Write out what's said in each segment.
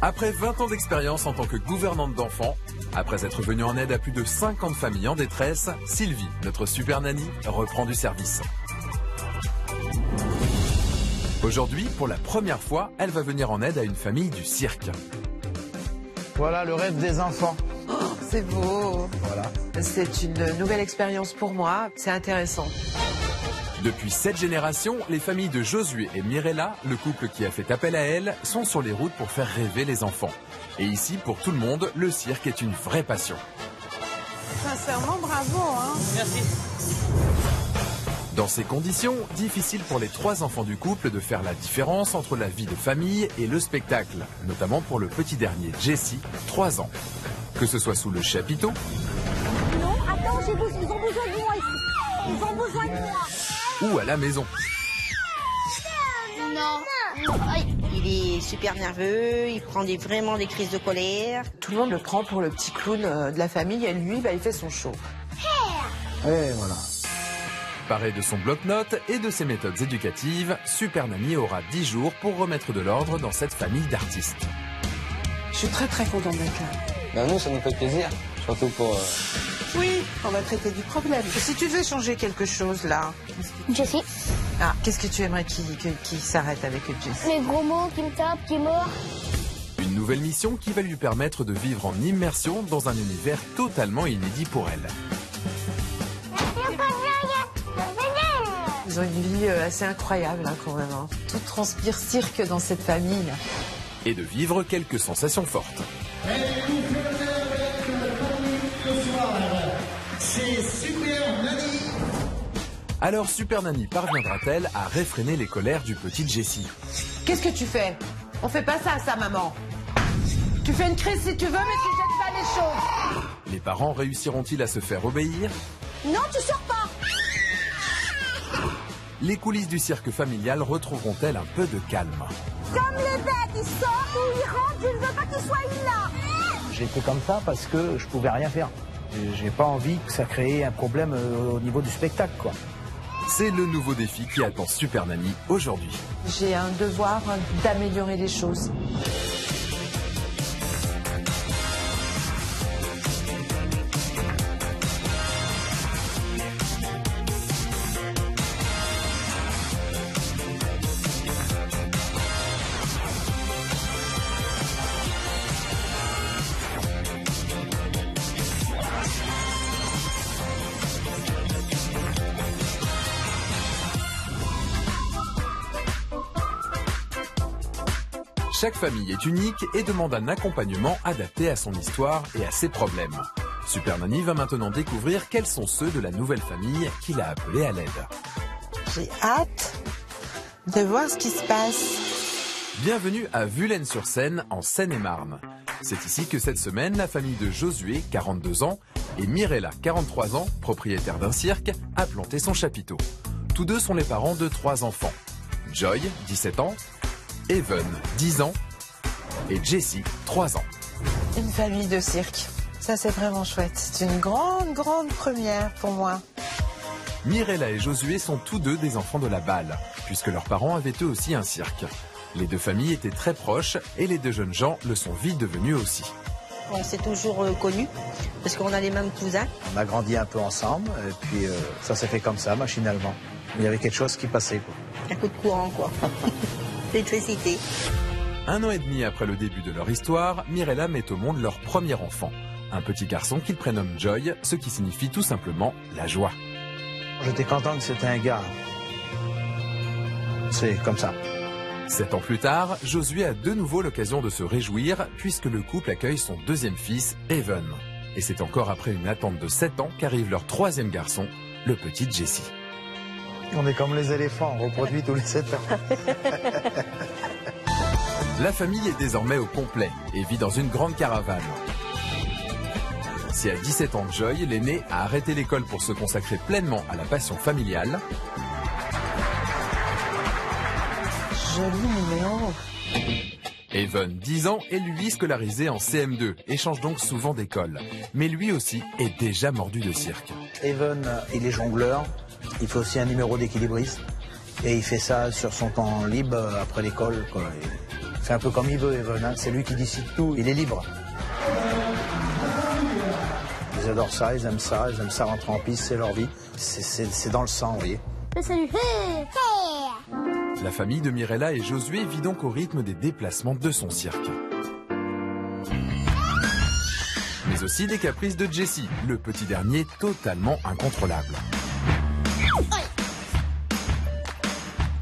Après 20 ans d'expérience en tant que gouvernante d'enfants, après être venue en aide à plus de 50 familles en détresse, Sylvie, notre super nanny, reprend du service. Aujourd'hui, pour la première fois, elle va venir en aide à une famille du cirque. Voilà le rêve des enfants. Oh, c'est beau. Voilà. C'est une nouvelle expérience pour moi, c'est intéressant. Depuis 7 générations, les familles de Josué et Mirella, le couple qui a fait appel à elle, sont sur les routes pour faire rêver les enfants. Et ici, pour tout le monde, le cirque est une vraie passion. Sincèrement, bravo, hein. Merci. Dans ces conditions, difficile pour les 3 enfants du couple de faire la différence entre la vie de famille et le spectacle, notamment pour le petit dernier, Jessie, 3 ans. Que ce soit sous le chapiteau... Non, attends, ils ont besoin de moi ici. Ils ont besoin de moi. Ou à la maison. Non. Il est super nerveux, il prend vraiment des crises de colère. Tout le monde le prend pour le petit clown de la famille et lui, il fait son show. Et voilà. Paré de son bloc-notes et de ses méthodes éducatives, Super Nanny aura 10 jours pour remettre de l'ordre dans cette famille d'artistes. Je suis très contente d'être là. Ben nous, ça nous fait plaisir, surtout pour... Oui, on va traiter du problème. Si tu devais changer quelque chose là... Jessie. Ah, qu'est-ce que tu aimerais qu'il s'arrête avec Jessie? Les gros mots qui me tapent, qui meurent. Une nouvelle mission qui va lui permettre de vivre en immersion dans un univers totalement inédit pour elle. Ils ont une vie assez incroyable hein, quand même. Hein. Tout transpire cirque dans cette famille. Et de vivre quelques sensations fortes. C'est Super Nanny. Alors Super Nanny parviendra-t-elle à réfréner les colères du petit Jessie? Qu'est-ce que tu fais? On fait pas ça à sa maman. Tu fais une crise si tu veux, mais tu jettes pas les choses. Les parents réussiront-ils à se faire obéir? Non, tu sors pas. Les coulisses du cirque familial retrouveront-elles un peu de calme? Comme les bêtes, ils sortent ou ils rentrent, je ne veux pas qu'ils soient là. J'étais comme ça parce que je pouvais rien faire. J'ai pas envie que ça crée un problème au niveau du spectacle, quoi. C'est le nouveau défi qui attend Super Nanny aujourd'hui. J'ai un devoir d'améliorer les choses. Chaque famille est unique et demande un accompagnement adapté à son histoire et à ses problèmes. Super Nanny va maintenant découvrir quels sont ceux de la nouvelle famille qu'il a appelée à l'aide. J'ai hâte de voir ce qui se passe. Bienvenue à Vulaines-sur-Seine, en Seine-et-Marne. C'est ici que cette semaine, la famille de Josué, 42 ans, et Mirella, 43 ans, propriétaire d'un cirque, a planté son chapiteau. Tous deux sont les parents de 3 enfants. Joy, 17 ans, Even, 10 ans, et Jessie, 3 ans. Une famille de cirque. Ça, c'est vraiment chouette. C'est une grande première pour moi. Mirella et Josué sont tous deux des enfants de la Balle, puisque leurs parents avaient eux aussi un cirque. Les deux familles étaient très proches et les deux jeunes gens le sont vite devenus aussi. On s'est toujours connus parce qu'on a les mêmes cousins. On a grandi un peu ensemble et puis ça s'est fait comme ça, machinalement. Il y avait quelque chose qui passait, quoi. Un coup de courant, quoi. L'électricité. 1 an et demi après le début de leur histoire, Mirella met au monde leur premier enfant. Un petit garçon qu'ils prénomment Joy, ce qui signifie tout simplement la joie. J'étais content que c'était un gars. C'est comme ça. 7 ans plus tard, Josué a de nouveau l'occasion de se réjouir puisque le couple accueille son deuxième fils, Even. Et c'est encore après une attente de 7 ans qu'arrive leur troisième garçon, le petit Jessie. On est comme les éléphants, on reproduit tous les 7 ans. La famille est désormais au complet et vit dans une grande caravane. Si à 17 ans, Joy, l'aîné, a arrêté l'école pour se consacrer pleinement à la passion familiale, Joli numéro. Even, 10 ans, est lui scolarisé en CM2 et change donc souvent d'école. Mais lui aussi est déjà mordu de cirque. Even, il est jongleur. Il fait aussi un numéro d'équilibriste. Et il fait ça sur son temps libre après l'école, quoi. Il fait un peu comme il veut, Evan, hein. C'est lui qui décide tout, il est libre. Ils adorent ça, ils aiment ça rentrer en piste, c'est leur vie. C'est dans le sang, vous voyez. Salut. Hey. La famille de Mirella et Josué vit donc au rythme des déplacements de son cirque. Mais aussi des caprices de Jessie, le petit dernier totalement incontrôlable.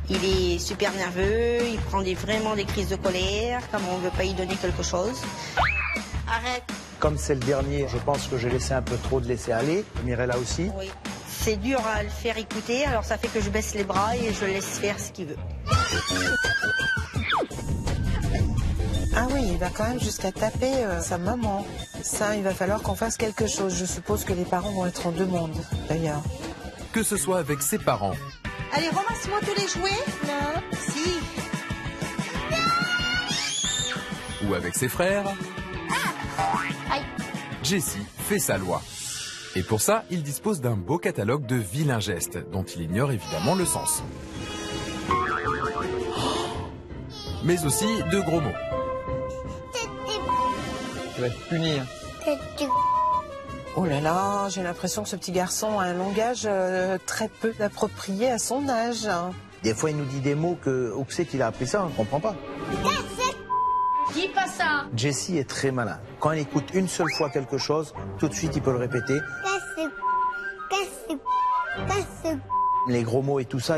Il est super nerveux, il prend vraiment des crises de colère, comme on ne veut pas y donner quelque chose. Arrête. Comme c'est le dernier, je pense que j'ai laissé un peu trop de laisser aller. Mirella aussi. Oui. C'est dur à le faire écouter, alors ça fait que je baisse les bras et je laisse faire ce qu'il veut. Ah oui, il va quand même jusqu'à taper sa maman. Ça, il va falloir qu'on fasse quelque chose. Je suppose que les parents vont être en demande, d'ailleurs. Que ce soit avec ses parents, Allez, ramasse-moi tous les jouets. Non. Si. ou avec ses frères, Aïe. Jessie fait sa loi. Et pour ça, il dispose d'un beau catalogue de vilains gestes, dont il ignore évidemment le sens. Mais aussi de gros mots. Tu vas être puni. Hein. Oh là là, j'ai l'impression que ce petit garçon a un langage très peu approprié à son âge. Des fois, il nous dit des mots que où c'est qu'il a appris ça, on ne comprend pas. Dis pas ça. Jessie est très malin. Quand il écoute une seule fois quelque chose, tout de suite, il peut le répéter. Les gros mots et tout ça,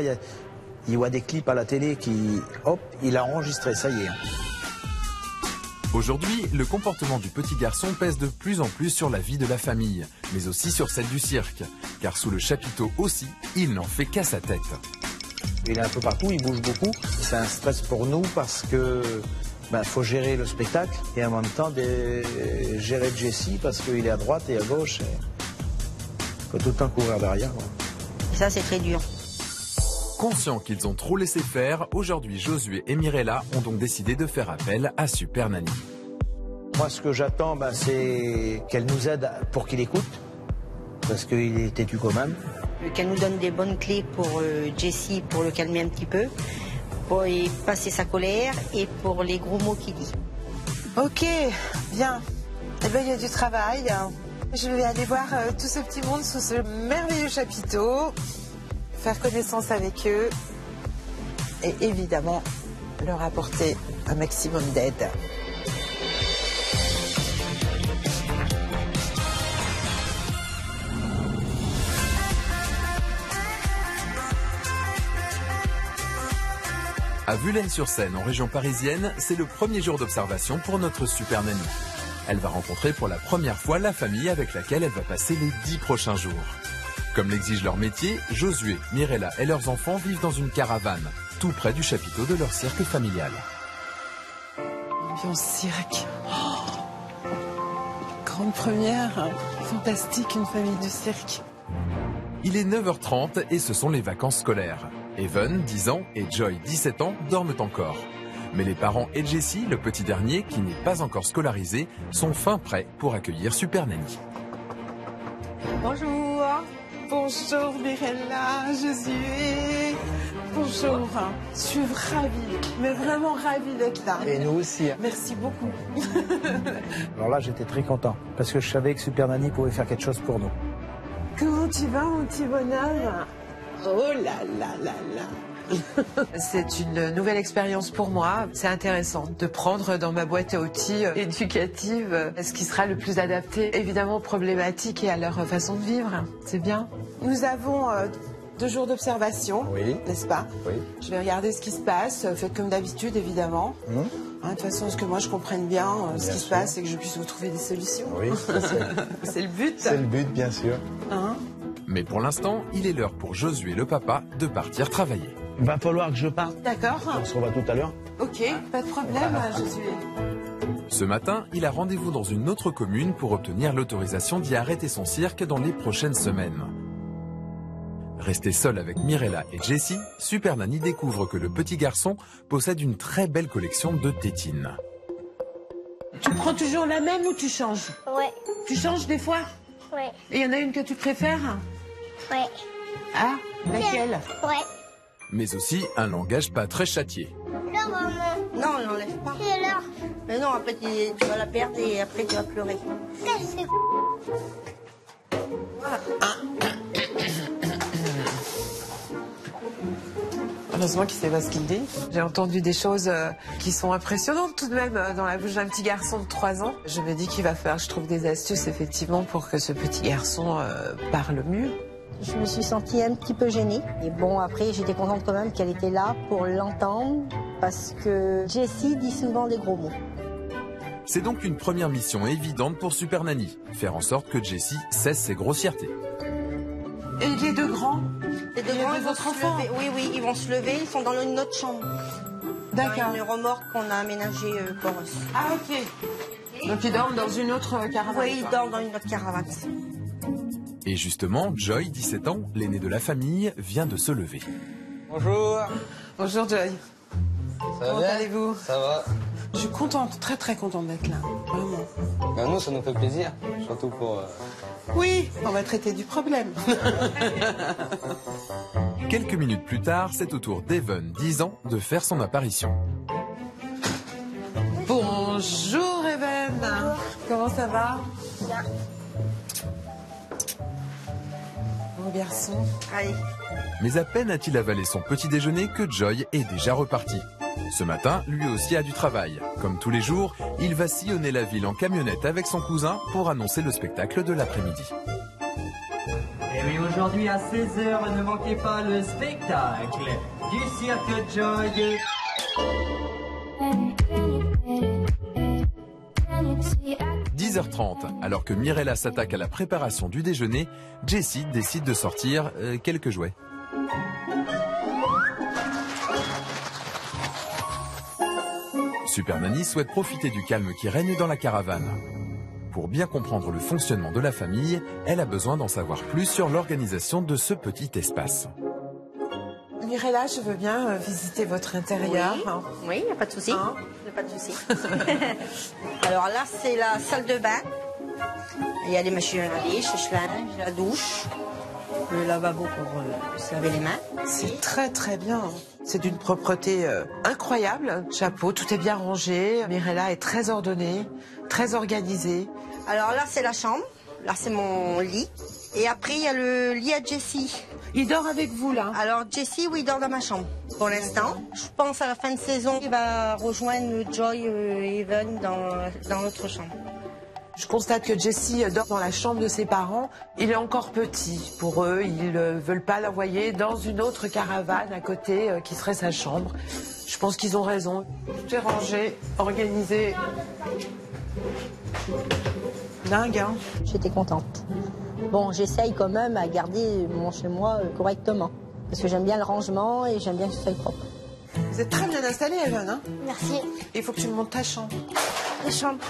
il voit des clips à la télé qui... Hop, il a enregistré, ça y est. Aujourd'hui, le comportement du petit garçon pèse de plus en plus sur la vie de la famille, mais aussi sur celle du cirque. Car sous le chapiteau aussi, il n'en fait qu'à sa tête. Il est un peu partout, il bouge beaucoup. C'est un stress pour nous parce que faut gérer le spectacle et en même temps gérer Jessie parce qu'il est à droite et à gauche. Il faut tout le temps courir derrière. Ouais. Et ça, c'est très dur. Conscients qu'ils ont trop laissé faire, aujourd'hui Josué et Mirella ont donc décidé de faire appel à Super Nanny. Moi, ce que j'attends, c'est qu'elle nous aide pour qu'il écoute, parce qu'il est têtu quand même. Qu'elle nous donne des bonnes clés pour Jessie, pour le calmer un petit peu, pour y passer sa colère et pour les gros mots qu'il dit. Ok, bien. Eh bien, il y a du travail. Je vais aller voir tout ce petit monde sous ce merveilleux chapiteau, faire connaissance avec eux et évidemment leur apporter un maximum d'aide. À Vulaines-sur-Seine, en région parisienne, c'est le premier jour d'observation pour notre Super Nanny. Elle va rencontrer pour la première fois la famille avec laquelle elle va passer les 10 prochains jours. Comme l'exige leur métier, Josué, Mirella et leurs enfants vivent dans une caravane, tout près du chapiteau de leur cirque familial. Ambiance cirque. Oh, grande première. Fantastique, une famille de cirque. Il est 9h30 et ce sont les vacances scolaires. Evan, 10 ans, et Joy, 17 ans, dorment encore. Mais les parents et Jessie, le petit dernier, qui n'est pas encore scolarisé, sont fin prêts pour accueillir Super Nanny. Bonjour. Bonjour Mirella, Josué. Bonjour. Je suis ravie, mais vraiment ravie d'être là. Et nous aussi. Merci beaucoup. Alors là, j'étais très content, parce que je savais que Super Nanny pouvait faire quelque chose pour nous. Comment tu vas, mon petit bonhomme? Oh là là là là. C'est une nouvelle expérience pour moi. C'est intéressant de prendre dans ma boîte à outils éducative ce qui sera le plus adapté, évidemment, aux problématiques et à leur façon de vivre. C'est bien. Nous avons 2 jours d'observation, Oui. n'est-ce pas? Oui. Je vais regarder ce qui se passe. Faites comme d'habitude, évidemment. De toute façon, ce que moi je comprenne bien, ce qui se passe et que je puisse vous trouver des solutions. Oui, C'est le but. c'est le but, bien sûr. Hein? Mais pour l'instant, il est l'heure pour Josué, le papa, de partir travailler. Il va falloir que je parte. D'accord. On se revoit tout à l'heure. Ok, pas de problème, Josué. Ce matin, il a rendez-vous dans une autre commune pour obtenir l'autorisation d'y arrêter son cirque dans les prochaines semaines. Resté seul avec Mirella et Jessie, Super Nanny découvre que le petit garçon possède une très belle collection de tétines. Tu prends toujours la même ou tu changes? Ouais. Tu changes des fois? Ouais. Et il y en a une que tu préfères? Ouais. Ah, laquelle? Ouais. mais aussi un langage pas très châtié. Là, maman. Non, on l'enlève pas. Et là. Mais non, après tu vas la perdre et après tu vas pleurer. Là, c'est Heureusement qu'il sait pas ce qu'il dit. J'ai entendu des choses qui sont impressionnantes tout de même dans la bouche d'un petit garçon de 3 ans. Je me dis qu'il va falloir que je trouve des astuces effectivement pour que ce petit garçon parle mieux. Je me suis sentie un petit peu gênée. Et bon, après, j'étais contente quand même qu'elle était là pour l'entendre parce que Jessie dit souvent des gros mots. C'est donc une première mission évidente pour Super Nanny, faire en sorte que Jessie cesse ses grossièretés. Et les deux grands? Les deux grands, ils vont se lever. Oui, oui, ils vont se lever. Ils sont dans une autre chambre. D'accord. Dans une remorque qu'on a aménagée pour eux. Ah, ok. Donc ils dorment dans une autre caravane? Oui, ils dorment dans une autre caravane. Et justement, Joy, 17 ans, l'aîné de la famille, vient de se lever. Bonjour. Bonjour Joy. Ça Comment va bien? allez-vous? Ça va. Je suis contente, très très contente d'être là. Vraiment. Ben nous, ça nous fait plaisir. Surtout pour... Oui, on va traiter du problème. Quelques minutes plus tard, c'est au tour d'Evan, 10 ans, de faire son apparition. Bonjour Evan. Comment ça va? Bien. Bon garçon. Allez. Mais à peine a-t-il avalé son petit déjeuner que Joy est déjà reparti. Ce matin, lui aussi a du travail. Comme tous les jours, il va sillonner la ville en camionnette avec son cousin pour annoncer le spectacle de l'après-midi. Et oui, aujourd'hui à 16h, ne manquez pas le spectacle du cirque Joy. 10h30, alors que Mirella s'attaque à la préparation du déjeuner, Jessie décide de sortir quelques jouets. Super Nanny souhaite profiter du calme qui règne dans la caravane. Pour bien comprendre le fonctionnement de la famille, elle a besoin d'en savoir plus sur l'organisation de ce petit espace. Mirella, je veux bien visiter votre intérieur. Oui, il n'y a pas de souci. Hein? Y a pas de souci. Alors là, c'est la salle de bain. Il y a les machines à laver, sèche-linge, la douche, le lavabo pour se laver les mains. C'est très très bien. C'est d'une propreté incroyable. Chapeau, tout est bien rangé. Mirella est très ordonnée, très organisée. Alors là, c'est la chambre. Là, c'est mon lit. Et après, il y a le lit à Jessie. Il dort avec vous, là? Alors, Jessie, oui, il dort dans ma chambre. Pour l'instant, je pense à la fin de saison, il va rejoindre Joy et Evan dans l'autre chambre. Je constate que Jessie dort dans la chambre de ses parents. Il est encore petit. Pour eux, ils ne veulent pas l'envoyer dans une autre caravane à côté qui serait sa chambre. Je pense qu'ils ont raison. Tout est rangé, organisé. Dingue, hein? J'étais contente. Bon, j'essaye quand même à garder mon chez-moi correctement. Parce que j'aime bien le rangement et j'aime bien que ce soit propre. Vous êtes très bien installé, Evan, hein? Merci. Il faut que tu me montres ta chambre. La chambre.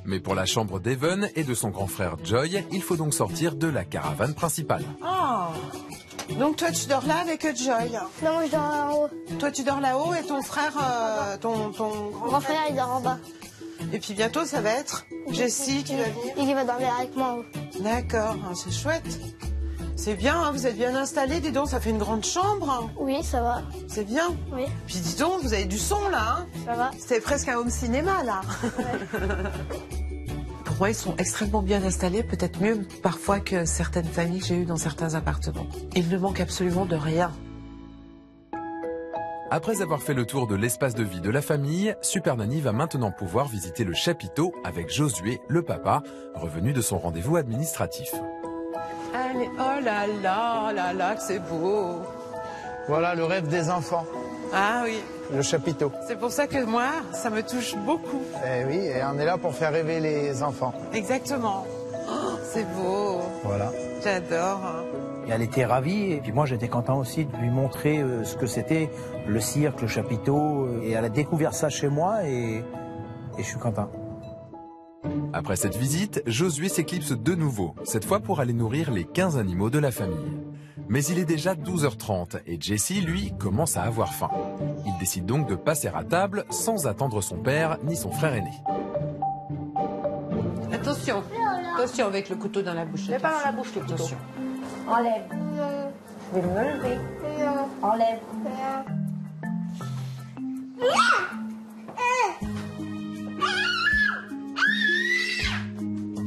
Mais pour la chambre d'Evan et de son grand frère Joy, il faut donc sortir de la caravane principale. Ah! Donc toi, tu dors là avec Joy. Non, moi je dors en haut. Toi, tu dors là-haut et ton frère, ton Mon grand frère, il dort en bas. Et puis bientôt, ça va être Jessie qui va venir. Et qui va dormir avec moi en haut. D'accord, c'est chouette. C'est bien, hein, vous êtes bien installés, dis donc, ça fait une grande chambre. Oui, ça va. C'est bien. Oui, Puis dis donc, vous avez du son là. Hein. ça va. C'est presque un home cinéma là. Pour moi, ils sont extrêmement bien installés, peut-être mieux parfois que certaines familles que j'ai eues dans certains appartements. Il ne manque absolument de rien. Après avoir fait le tour de l'espace de vie de la famille, Super Nanny va maintenant pouvoir visiter le chapiteau avec Josué, le papa, revenu de son rendez-vous administratif. Allez, oh là là, que c'est beau. Voilà le rêve des enfants, Ah oui, le chapiteau. c'est pour ça que moi, ça me touche beaucoup. Eh oui, et on est là pour faire rêver les enfants. Exactement. Oh, c'est beau, Voilà. j'adore. Et elle était ravie, et puis moi j'étais content aussi de lui montrer ce que c'était, le cirque, le chapiteau. Et elle a découvert ça chez moi, et je suis content. Après cette visite, Josué s'éclipse de nouveau, cette fois pour aller nourrir les 15 animaux de la famille. Mais il est déjà 12h30 et Jessie, lui, commence à avoir faim. Il décide donc de passer à table sans attendre son père ni son frère aîné. Attention, attention avec le couteau dans la bouche. Mets pas dans la bouche le couteau. Attention. Enlève. Non, Je vais me lever. non. Enlève.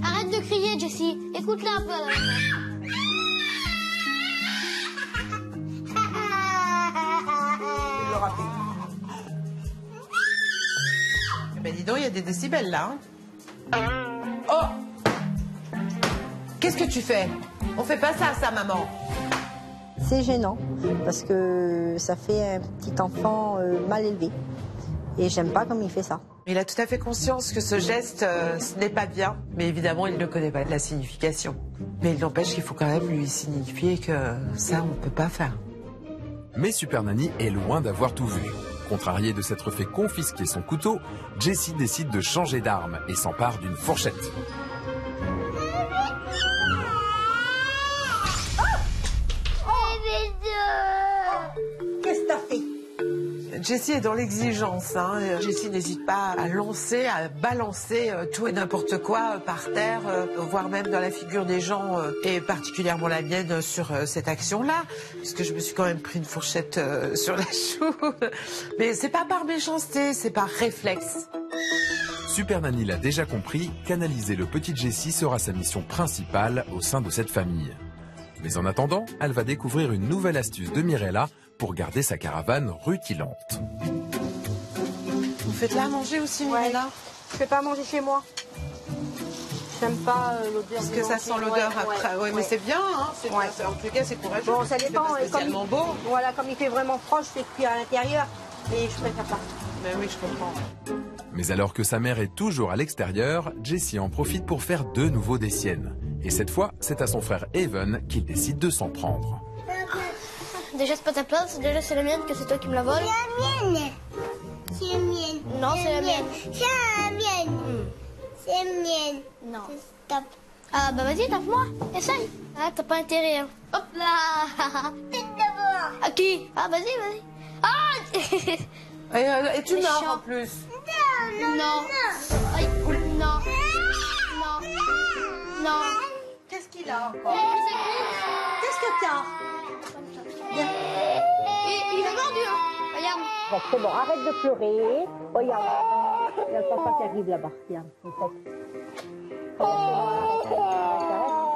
Arrête de crier, Jessie. Écoute-la un peu. Il l'aura fait. Eh ben dis donc, il y a des décibels là. Oh! Qu'est-ce que tu fais? On fait pas ça, maman. C'est gênant parce que ça fait un petit enfant mal élevé. Et j'aime pas comme il fait ça. Il a tout à fait conscience que ce geste, ce n'est pas bien. Mais évidemment, il ne connaît pas la signification. Mais il n'empêche qu'il faut quand même lui signifier que ça, on ne peut pas faire. Mais Super Nanny est loin d'avoir tout vu. Contrariée de s'être fait confisquer son couteau, Jessie décide de changer d'arme et s'empare d'une fourchette. Qu'est-ce que t'as fait? Jessie est dans l'exigence. Jessie n'hésite pas à lancer, à balancer tout et n'importe quoi par terre, voire même dans la figure des gens, et particulièrement la mienne sur cette action-là, puisque je me suis quand même pris une fourchette sur la joue. Mais c'est pas par méchanceté, c'est par réflexe. Super Nanny l'a déjà compris, canaliser le petit Jessie sera sa mission principale au sein de cette famille. Mais en attendant, elle va découvrir une nouvelle astuce de Mirella pour garder sa caravane rutilante. Vous faites là à manger aussi, Mirella? Je fais pas manger chez moi. J'aime pas l'odeur. Parce que ça sent l'odeur après. Ouais, mais c'est bien, hein. Ouais. En tout cas, c'est courageux. Bon, ça dépend. C'est pas spécialement beau. Voilà, comme il fait vraiment froid, je fais cuire à l'intérieur. Et je préfère pas. Mais oui, je comprends. Mais alors que sa mère est toujours à l'extérieur, Jessie en profite pour faire de nouveau des siennes. Et cette fois, c'est à son frère Evan qu'il décide de s'en prendre. Déjà, c'est pas ta place. Déjà, c'est la mienne, que c'est toi qui me la voles. C'est la mienne. C'est la mienne. Non, c'est la mienne. C'est la mienne. C'est la mienne. Non. Stop. Ah, bah vas-y, tape-moi. Essaye. Ah, t'as pas intérêt, hein. Hop là. Tête d'abord. À qui? Ah, vas-y, vas-y. Ah. Et tu Méchant. meurs en plus. Non. Aïe. Non. Non. Non. Qu'est-ce qu'il a encore? Qu'est-ce que t'as? Il est mordu, hein. Regarde. Bon, c'est bon, arrête de pleurer. Regarde. Il y a le papa qui arrive là-bas. Regarde,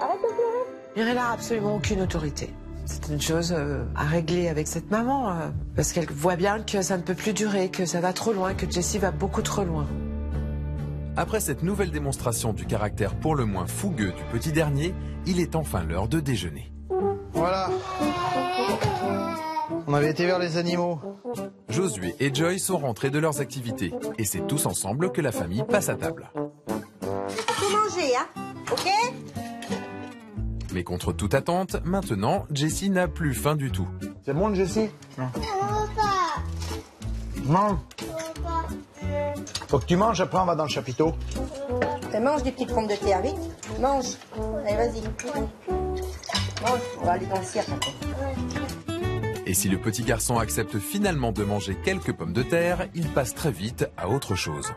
arrête de pleurer. Mirella n'a absolument aucune autorité. C'est une chose à régler avec cette maman, parce qu'elle voit bien que ça ne peut plus durer, que ça va trop loin, que Jessie va beaucoup trop loin. Après cette nouvelle démonstration du caractère pour le moins fougueux du petit dernier, il est enfin l'heure de déjeuner. Voilà. On avait été vers les animaux. Josué et Joy sont rentrés de leurs activités et c'est tous ensemble que la famille passe à table. Tout manger, hein? Ok? Mais contre toute attente, maintenant, Jessie n'a plus faim du tout. C'est bon, Jessie? Non. Papa. Non. Faut que tu manges, après on va dans le chapiteau. Mange des petites pommes de terre, vite. Mange. Allez, vas-y. Mange, on va aller dans le cirque. Et si le petit garçon accepte finalement de manger quelques pommes de terre, il passe très vite à autre chose.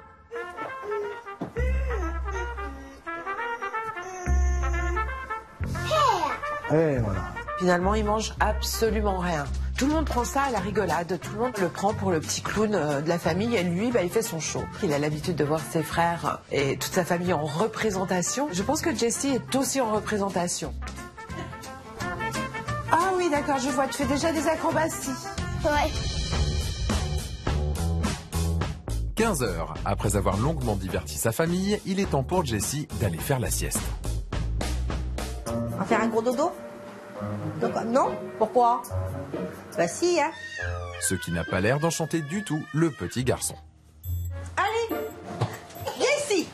Et voilà. Finalement, il mange absolument rien. Tout le monde prend ça à la rigolade, tout le monde le prend pour le petit clown de la famille et lui, il fait son show. Il a l'habitude de voir ses frères et toute sa famille en représentation. Je pense que Jessie est aussi en représentation. Ah oui, d'accord, je vois, tu fais déjà des acrobaties. Ouais. 15 heures, après avoir longuement diverti sa famille, il est temps pour Jessie d'aller faire la sieste. On va faire un gros dodo? Donc, non? Pourquoi? Bah si, hein. Ce qui n'a pas l'air d'enchanter du tout le petit garçon. Allez, viens ici.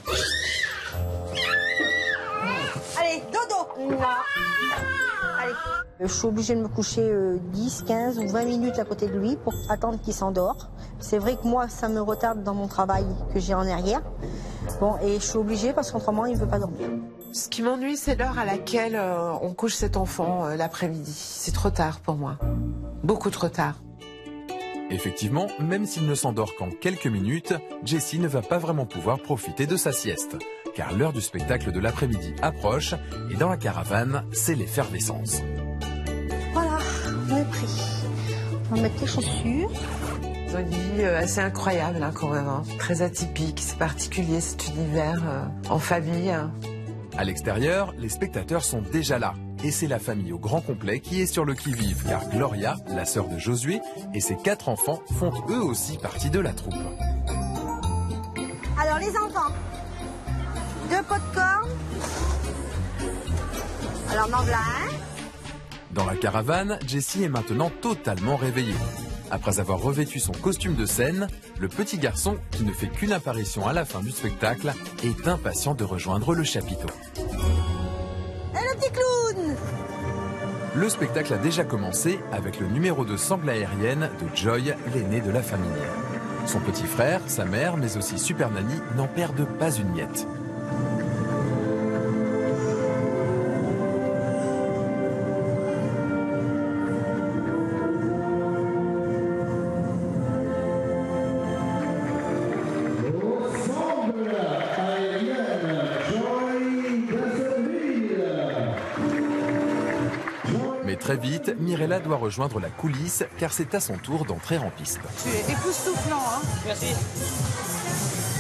Allez, dodo. Non. Allez. Je suis obligée de me coucher 10, 15 ou 20 minutes à côté de lui pour attendre qu'il s'endort. C'est vrai que moi, ça me retarde dans mon travail que j'ai en arrière. Bon, et je suis obligée parce qu'autrement, il ne veut pas dormir. Ce qui m'ennuie, c'est l'heure à laquelle on couche cet enfant l'après-midi. C'est trop tard pour moi. Beaucoup trop tard. Effectivement, même s'il ne s'endort qu'en quelques minutes, Jessie ne va pas vraiment pouvoir profiter de sa sieste. Car l'heure du spectacle de l'après-midi approche et dans la caravane, c'est l'effervescence. Voilà, on est pris. On va mettre les chaussures. Ils ont une vie assez incroyable hein, quand même, hein. Très atypique, c'est particulier cet univers en famille. Hein. À l'extérieur, les spectateurs sont déjà là. Et c'est la famille au grand complet qui est sur le qui-vive, car Gloria, la sœur de Josué, et ses 4 enfants font eux aussi partie de la troupe. Alors les enfants, 2 pots de corne. Alors m'en voilà un. Dans la caravane, Jessie est maintenant totalement réveillée. Après avoir revêtu son costume de scène, le petit garçon, qui ne fait qu'une apparition à la fin du spectacle, est impatient de rejoindre le chapiteau. Et le petit clown! Le spectacle a déjà commencé avec le numéro de sangle aérienne de Joy, l'aîné de la famille. Son petit frère, sa mère, mais aussi Super Nanny n'en perdent pas une miette. Mais très vite, Mirella doit rejoindre la coulisse car c'est à son tour d'entrer en piste. Tu es époustouflant, hein? Merci.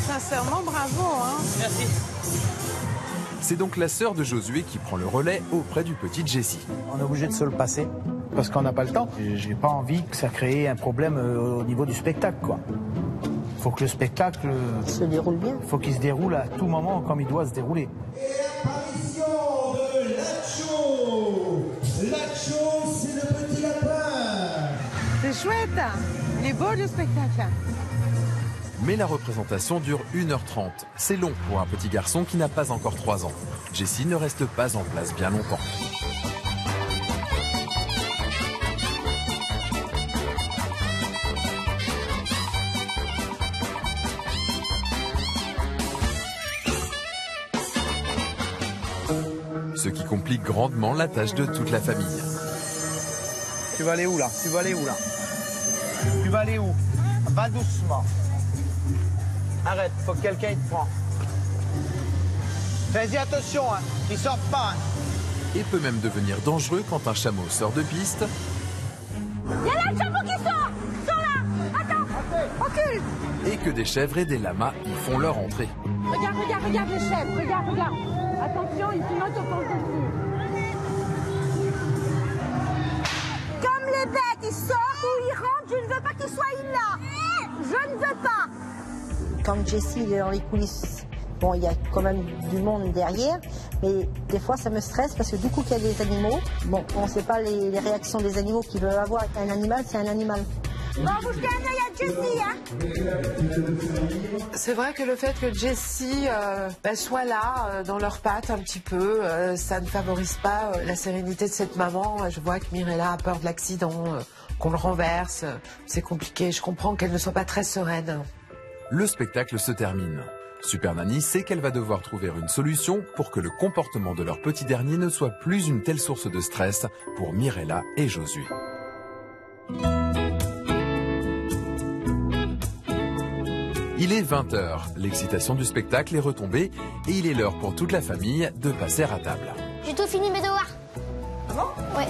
Sincèrement, bravo, hein? Merci. C'est donc la sœur de Josué qui prend le relais auprès du petit Jessie. On est obligé de se le passer parce qu'on n'a pas le temps. J'ai pas envie que ça crée un problème au niveau du spectacle, quoi. Faut que le spectacle se déroule bien. Faut qu'il se déroule à tout moment comme il doit se dérouler. Apparition de Lacho. Lacho, c'est le petit lapin. C'est chouette! Il est beau le spectacle. Mais la représentation dure 1h30. C'est long pour un petit garçon qui n'a pas encore 3 ans. Jessie ne reste pas en place bien longtemps. Ce qui complique grandement la tâche de toute la famille. Tu vas aller où là? Tu vas aller où là? Tu vas aller où? Va doucement. Arrête, faut que quelqu'un te prenne. Fais-y attention, hein, qu'il sorte pas. Hein. Et peut même devenir dangereux quand un chameau sort de piste. Il y a là le chameau qui sort! Sors là! Attends! Recule! Et que des chèvres et des lamas y font leur entrée. Regarde, regarde, regarde les chèvres! Regarde, regarde! Attention, il sinon te fonce dessus. Comme les bêtes, ils sortent ou ils rentrent, je ne veux pas qu'ils soient là. Je ne veux pas. Quand Jessie est dans les coulisses, bon, il y a quand même du monde derrière, mais des fois ça me stresse parce que du coup qu'il y a des animaux, bon, on ne sait pas les réactions des animaux qu'ils peuvent avoir. Un animal, c'est un animal. Bon, vous jetez un œil à Jessie, hein. C'est vrai que le fait que Jessie soit là, dans leurs pattes un petit peu, ça ne favorise pas la sérénité de cette maman. Je vois que Mirella a peur de l'accident, qu'on le renverse. C'est compliqué, je comprends qu'elle ne soit pas très sereine. Le spectacle se termine. Super Nanny sait qu'elle va devoir trouver une solution pour que le comportement de leur petit dernier ne soit plus une telle source de stress pour Mirella et Josué. Il est 20h, l'excitation du spectacle est retombée et il est l'heure pour toute la famille de passer à table. J'ai tout fini mes devoirs. Ah bon? Ouais.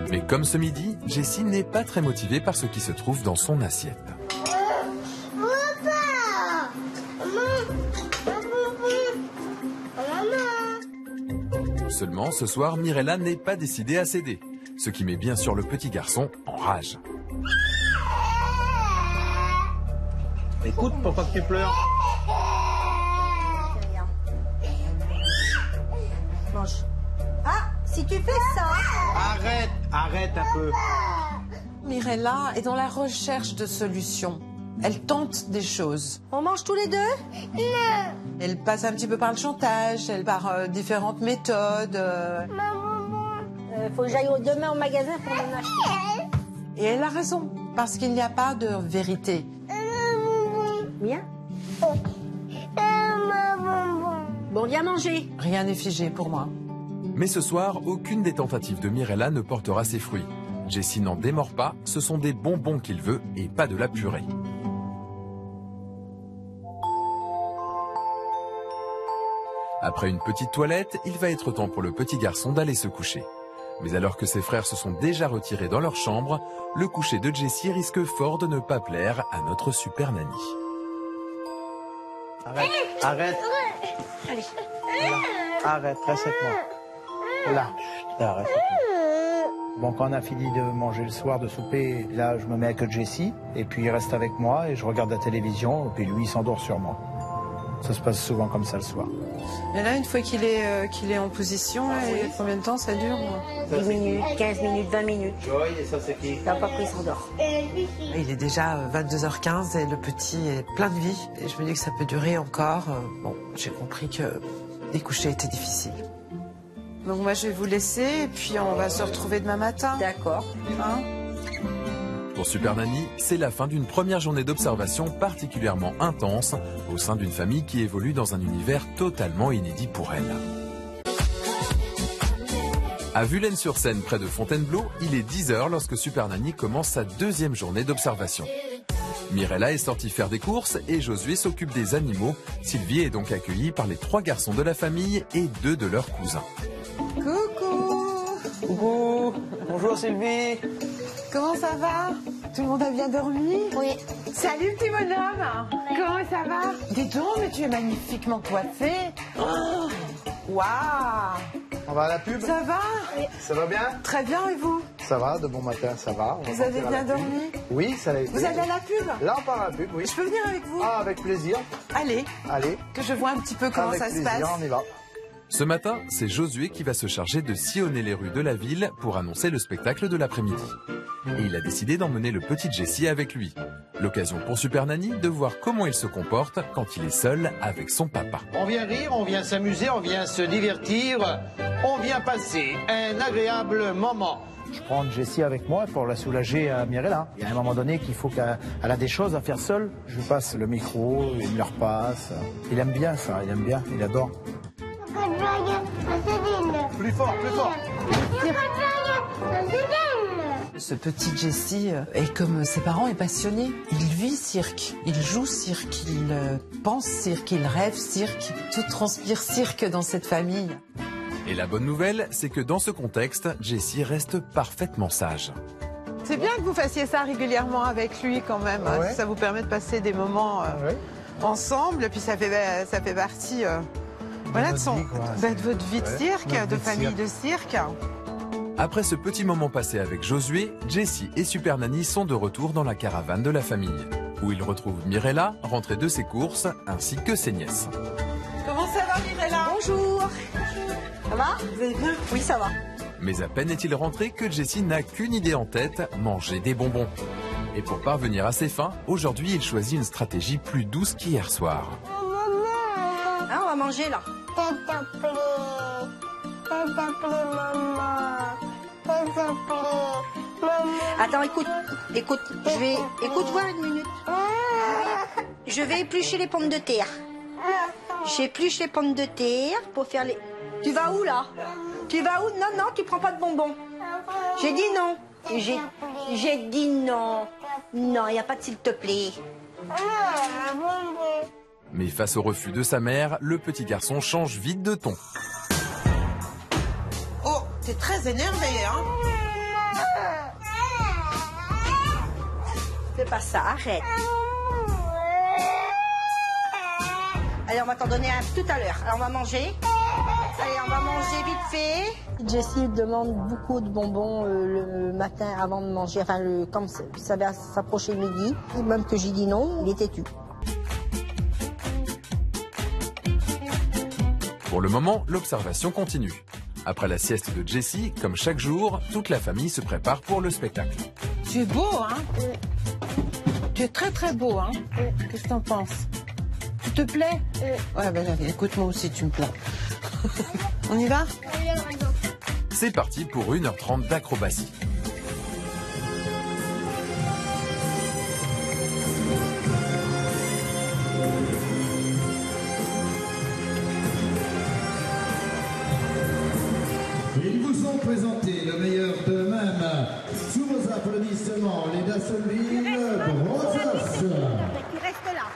Mais comme ce midi, Jessie n'est pas très motivée par ce qui se trouve dans son assiette. Seulement, ce soir, Mirella n'est pas décidée à céder, ce qui met bien sûr le petit garçon en rage. Écoute, pourquoi tu pleures? Mange. Ah, si tu fais ça... Arrête, arrête un peu. Mirella est dans la recherche de solutions. Elle tente des choses. On mange tous les deux? Elle passe un petit peu par le chantage, elle par différentes méthodes. Faut que j'aille demain au magasin pour m'en acheter. Et elle a raison, parce qu'il n'y a pas de vérité. Bien. Bon, viens manger. Rien n'est figé pour moi. Mais ce soir, aucune des tentatives de Mirella ne portera ses fruits. Jessie n'en démord pas, ce sont des bonbons qu'il veut et pas de la purée. Après une petite toilette, il va être temps pour le petit garçon d'aller se coucher. Mais alors que ses frères se sont déjà retirés dans leur chambre, le coucher de Jessie risque fort de ne pas plaire à notre super nanny. Arrête, arrête. Allez. Là. Arrête, reste avec moi. Là, arrête. Bon, quand on a fini de manger le soir, de souper, là, je me mets avec Jessie, et puis il reste avec moi, et je regarde la télévision, et puis lui, il s'endort sur moi. Ça se passe souvent comme ça le soir. Et là, une fois qu'il est en position, là, et combien de temps ça dure? 10 minutes, 15 minutes, 20 minutes. Joy, et ça c'est qui? Là, papa, il s'endort. Il est déjà 22h15 et le petit est plein de vie. Et je me dis que ça peut durer encore. Bon, j'ai compris que les couchers étaient difficiles. Donc moi, je vais vous laisser et puis on va se retrouver demain matin. D'accord. Hein? Pour Super Nanny, c'est la fin d'une première journée d'observation particulièrement intense au sein d'une famille qui évolue dans un univers totalement inédit pour elle. À Vulaines-sur-Seine, près de Fontainebleau, il est 10h lorsque Super Nanny commence sa deuxième journée d'observation. Mirella est sortie faire des courses et Josué s'occupe des animaux. Sylvie est donc accueillie par les 3 garçons de la famille et 2 de leurs cousins. Coucou! Coucou! Bonjour Sylvie! Comment ça va? Tout le monde a bien dormi? Oui. Salut petit bonhomme! Comment ça va? Dis donc, mais tu es magnifiquement coiffé! Oh, waouh! On va à la pub? Ça va? Oui. Ça va bien? Très bien, et vous? Ça va, de bon matin, ça va. On va Vous avez partir à bien la pub. dormi? Oui, ça a été. Vous allez à la pub? Là, on part à la pub, oui. Je peux venir avec vous? Ah, avec plaisir. Allez, Allez. que je vois un petit peu comment Avec ça se plaisir, passe. on y va. Ce matin, c'est Josué qui va se charger de sillonner les rues de la ville pour annoncer le spectacle de l'après-midi. Et il a décidé d'emmener le petit Jessie avec lui. L'occasion pour Super Nanny de voir comment il se comporte quand il est seul avec son papa. On vient rire, on vient s'amuser, on vient se divertir, on vient passer un agréable moment. Je prends Jessie avec moi pour la soulager à Mirella. Il y a un moment donné qu'il faut qu'elle a des choses à faire seule. Je lui passe le micro, il me le repasse. Il aime bien ça, il aime bien, il adore. Plus fort, plus fort. Ce petit Jessie est comme ses parents, est passionné. Il vit cirque, il joue cirque, il pense cirque, il rêve cirque. Tout transpire cirque dans cette famille. Et la bonne nouvelle, c'est que dans ce contexte, Jessie reste parfaitement sage. C'est bien que vous fassiez ça régulièrement avec lui quand même. Hein. Ouais. Ça vous permet de passer des moments ensemble. Et puis ça fait partie voilà, notre vie, quoi. de votre vie de cirque, notre de vie de famille de cirque. Après ce petit moment passé avec Josué, Jessie et Super Nanny sont de retour dans la caravane de la famille, où ils retrouvent Mirella, rentrée de ses courses, ainsi que ses nièces. Comment ça va, Mirella? Bonjour. Ça va? Vous allez bien? Oui, ça va. Mais à peine est-il rentré que Jessie n'a qu'une idée en tête, manger des bonbons. Et pour parvenir à ses fins, aujourd'hui il choisit une stratégie plus douce qu'hier soir. Hein, on va manger là. Attends, écoute, voir une minute. Je vais éplucher les pommes de terre. J'épluche les pommes de terre pour faire les... Tu vas où là? Tu vas où? Non, non, tu prends pas de bonbons. J'ai dit non. J'ai dit non. Non, il n'y a pas de s'il te plaît. Mais face au refus de sa mère, le petit garçon change vite de ton. Oh, t'es très énervé, hein? Fais pas ça, arrête. Allez, on va t'en donner un tout à l'heure. Alors, on va manger. Allez, on va manger vite fait. Jessie demande beaucoup de bonbons le matin avant de manger. Enfin, comme ça va s'approcher midi, et même que j'ai dit non, il est têtu. Pour le moment, l'observation continue. Après la sieste de Jessie, comme chaque jour, toute la famille se prépare pour le spectacle. Tu es beau, hein? Tu es très très beau, hein? Qu'est-ce que t'en penses? Tu te plais? Ouais, ben écoute, moi aussi tu me plains. On y va? C'est parti pour 1h30 d'acrobatie. Ils vous ont présenté le meilleur d'eux-mêmes. Sous vos applaudissements, les Dassolville Brosas. Tu restes là.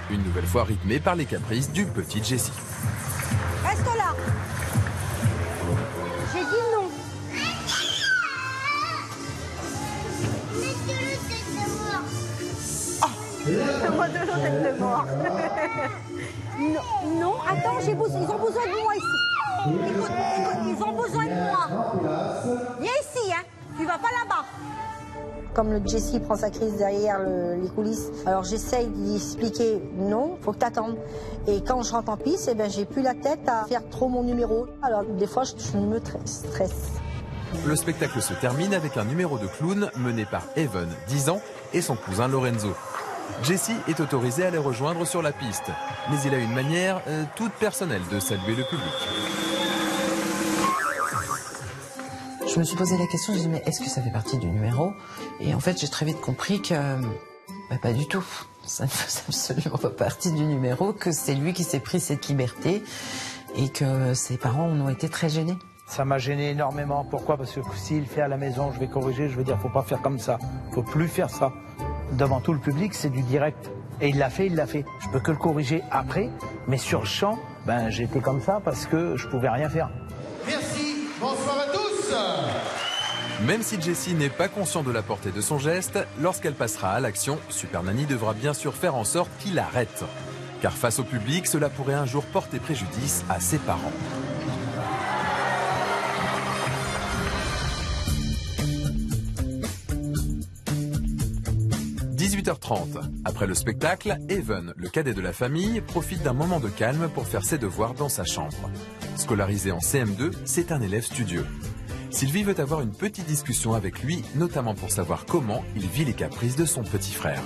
Une nouvelle fois rythmée par les caprices du petit Jessie. Reste là. J'ai dit non. Moi, toujours tête de mort. Non, attends, ils ont besoin de moi ici. Écoute, ils ont besoin de moi. Viens ici, hein. Tu vas pas là-bas. Comme le Jessie prend sa crise derrière les coulisses, alors j'essaye d'y expliquer non, faut que t'attendes. Et quand je rentre en piste, eh ben, j'ai plus la tête à faire trop mon numéro. Alors des fois, je me stresse. Le spectacle se termine avec un numéro de clown mené par Evan, 10 ans, et son cousin Lorenzo. Jessie est autorisé à les rejoindre sur la piste, mais il a une manière toute personnelle de saluer le public. Je me suis posé la question, je me suis dit, mais est-ce que ça fait partie du numéro? Et en fait, j'ai très vite compris que pas du tout. Ça ne fait absolument pas partie du numéro, que c'est lui qui s'est pris cette liberté et que ses parents en ont été très gênés. Ça m'a gêné énormément. Pourquoi? Parce que s'il le fait à la maison, je vais corriger, je vais dire, faut pas faire comme ça. Faut plus faire ça. Devant tout le public, c'est du direct. Et il l'a fait, il l'a fait. Je peux que le corriger après, mais sur le champ, ben, j'étais comme ça parce que je pouvais rien faire. Merci, bonsoir à tous. Même si Jessie n'est pas conscient de la portée de son geste, lorsqu'elle passera à l'action, Super Nanny devra bien sûr faire en sorte qu'il arrête. Car face au public, cela pourrait un jour porter préjudice à ses parents. « 18h30. Après le spectacle, Evan, le cadet de la famille, profite d'un moment de calme pour faire ses devoirs dans sa chambre. Scolarisé en CM2, c'est un élève studieux. Sylvie veut avoir une petite discussion avec lui, notamment pour savoir comment il vit les caprices de son petit frère.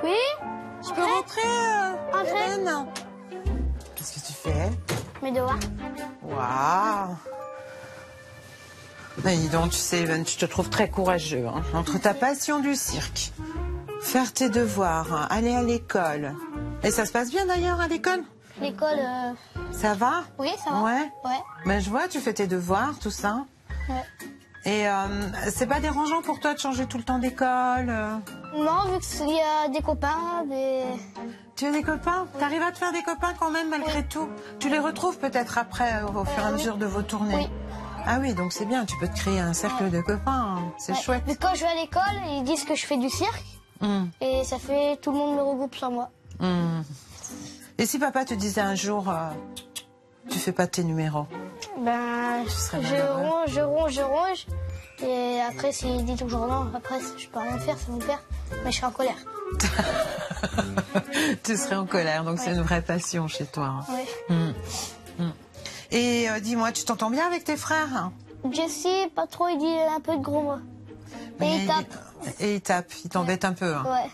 Oui? Je peux rentrer, Evan? Qu'est-ce que tu fais? Mes devoirs. Waouh! Dis donc, tu sais, Evan, je te trouve très courageux. Hein. Entre ta passion du cirque, faire tes devoirs, hein, aller à l'école. Et ça se passe bien d'ailleurs à l'école? L'école, Ça va? Oui, ça va. Ouais. Ouais. Ben, je vois, tu fais tes devoirs, tout ça. Ouais. Et c'est pas dérangeant pour toi de changer tout le temps d'école? Non, vu qu'il y a des copains, Tu as des copains? T'arrives à te faire des copains quand même, malgré tout? Tu les retrouves peut-être après, au fur et à mesure de vos tournées? Oui. Ah oui, donc c'est bien, tu peux te créer un cercle de copains, hein. C'est chouette. Mais quand je vais à l'école, ils disent que je fais du cirque. Et ça fait, tout le monde me regroupe sur moi. Et si papa te disait un jour, tu fais pas tes numéros? Ben, je ronge. Et après, s'il dit toujours non, après, je peux rien faire, c'est mon père. Mais je serai en colère. Tu serais en colère, donc c'est une vraie passion chez toi. Oui. Et dis-moi, tu t'entends bien avec tes frères? Jessie, pas trop, il dit un peu de gros mots. Et il tape. Et il tape, il t'embête un peu. Hein. Ouais.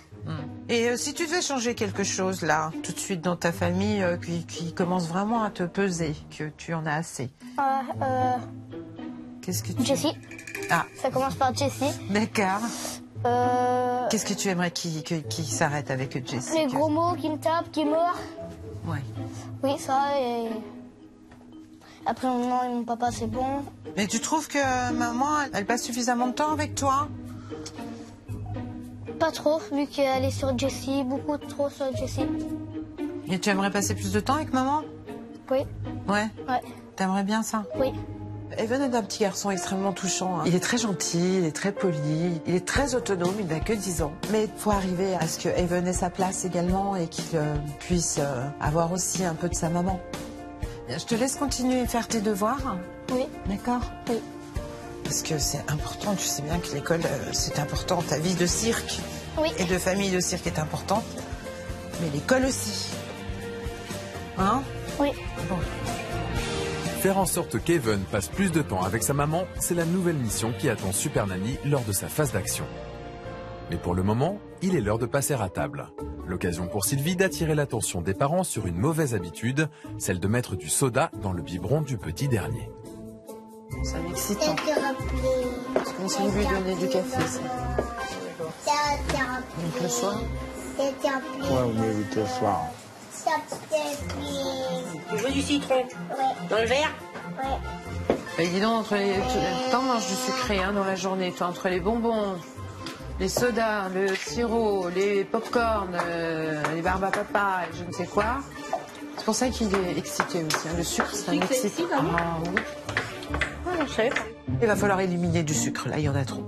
Et si tu devais changer quelque chose là, tout de suite dans ta famille, qui commence vraiment à te peser, que tu en as assez. Qu'est-ce que tu... Jessie. Ah. Ça commence par Jessie. D'accord. Qu'est-ce que tu aimerais qu'il s'arrête avec Jessie? Les gros mots, qui me tape, qui meurt. Ouais. Oui, ça et... Après, non, mon papa, c'est bon. Mais tu trouves que maman, elle passe suffisamment de temps avec toi? Pas trop, vu qu'elle est sur Jessie, beaucoup trop sur Jessie. Et tu aimerais passer plus de temps avec maman? Oui. Ouais? Ouais. T'aimerais bien ça? Oui. Evan est un petit garçon extrêmement touchant. Il est très gentil, il est très poli, il est très autonome, il n'a que 10 ans. Mais il faut arriver à ce que Evan ait sa place également et qu'il puisse avoir aussi un peu de sa maman. Je te laisse continuer à faire tes devoirs. Oui. D'accord? Oui. Parce que c'est important, tu sais bien que l'école, c'est important. Ta vie de cirque et de famille de cirque est importante. Mais l'école aussi. Hein? Oui. Bon. Faire en sorte qu'Evan passe plus de temps avec sa maman, c'est la nouvelle mission qui attend Super Nanny lors de sa phase d'action. Mais pour le moment, il est l'heure de passer à table. L'occasion pour Sylvie d'attirer l'attention des parents sur une mauvaise habitude, celle de mettre du soda dans le biberon du petit dernier. Ça m'excite. Parce qu'on sait lui donner du café, ça. Donc le soir? Ouais, on évite le soir. Tu veux du citron? Ouais. Dans le verre? Ouais. Et dis donc, t'en manges du sucré hein, dans la journée, toi, entre les bonbons, les sodas, le sirop, les pop-corn, les barbes à papa et je ne sais quoi. C'est pour ça qu'il est excité aussi. Hein. Le sucre, c'est un excitant. Ah, oui. Ouais, je sais pas. Il va falloir éliminer du sucre, là, il y en a trop.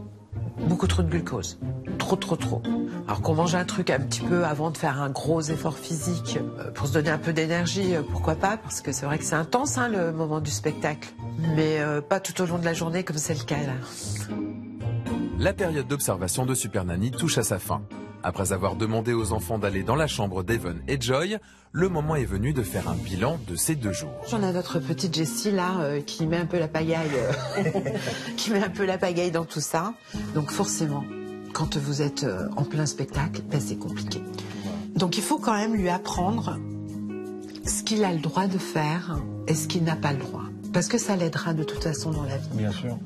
Beaucoup trop de glucose. trop. Alors qu'on mange un truc un petit peu avant de faire un gros effort physique pour se donner un peu d'énergie, pourquoi pas, parce que c'est vrai que c'est intense hein, le moment du spectacle, mais pas tout au long de la journée comme c'est le cas là. La période d'observation de Super Nanny touche à sa fin. Après avoir demandé aux enfants d'aller dans la chambre d'Evan et Joy, le moment est venu de faire un bilan de ces 2 jours. J'en ai notre petite Jessie là qui met un peu la pagaille, dans tout ça. Donc forcément, quand vous êtes en plein spectacle, ben c'est compliqué. Donc il faut quand même lui apprendre ce qu'il a le droit de faire et ce qu'il n'a pas le droit. Parce que ça l'aidera de toute façon dans la vie. Bien sûr.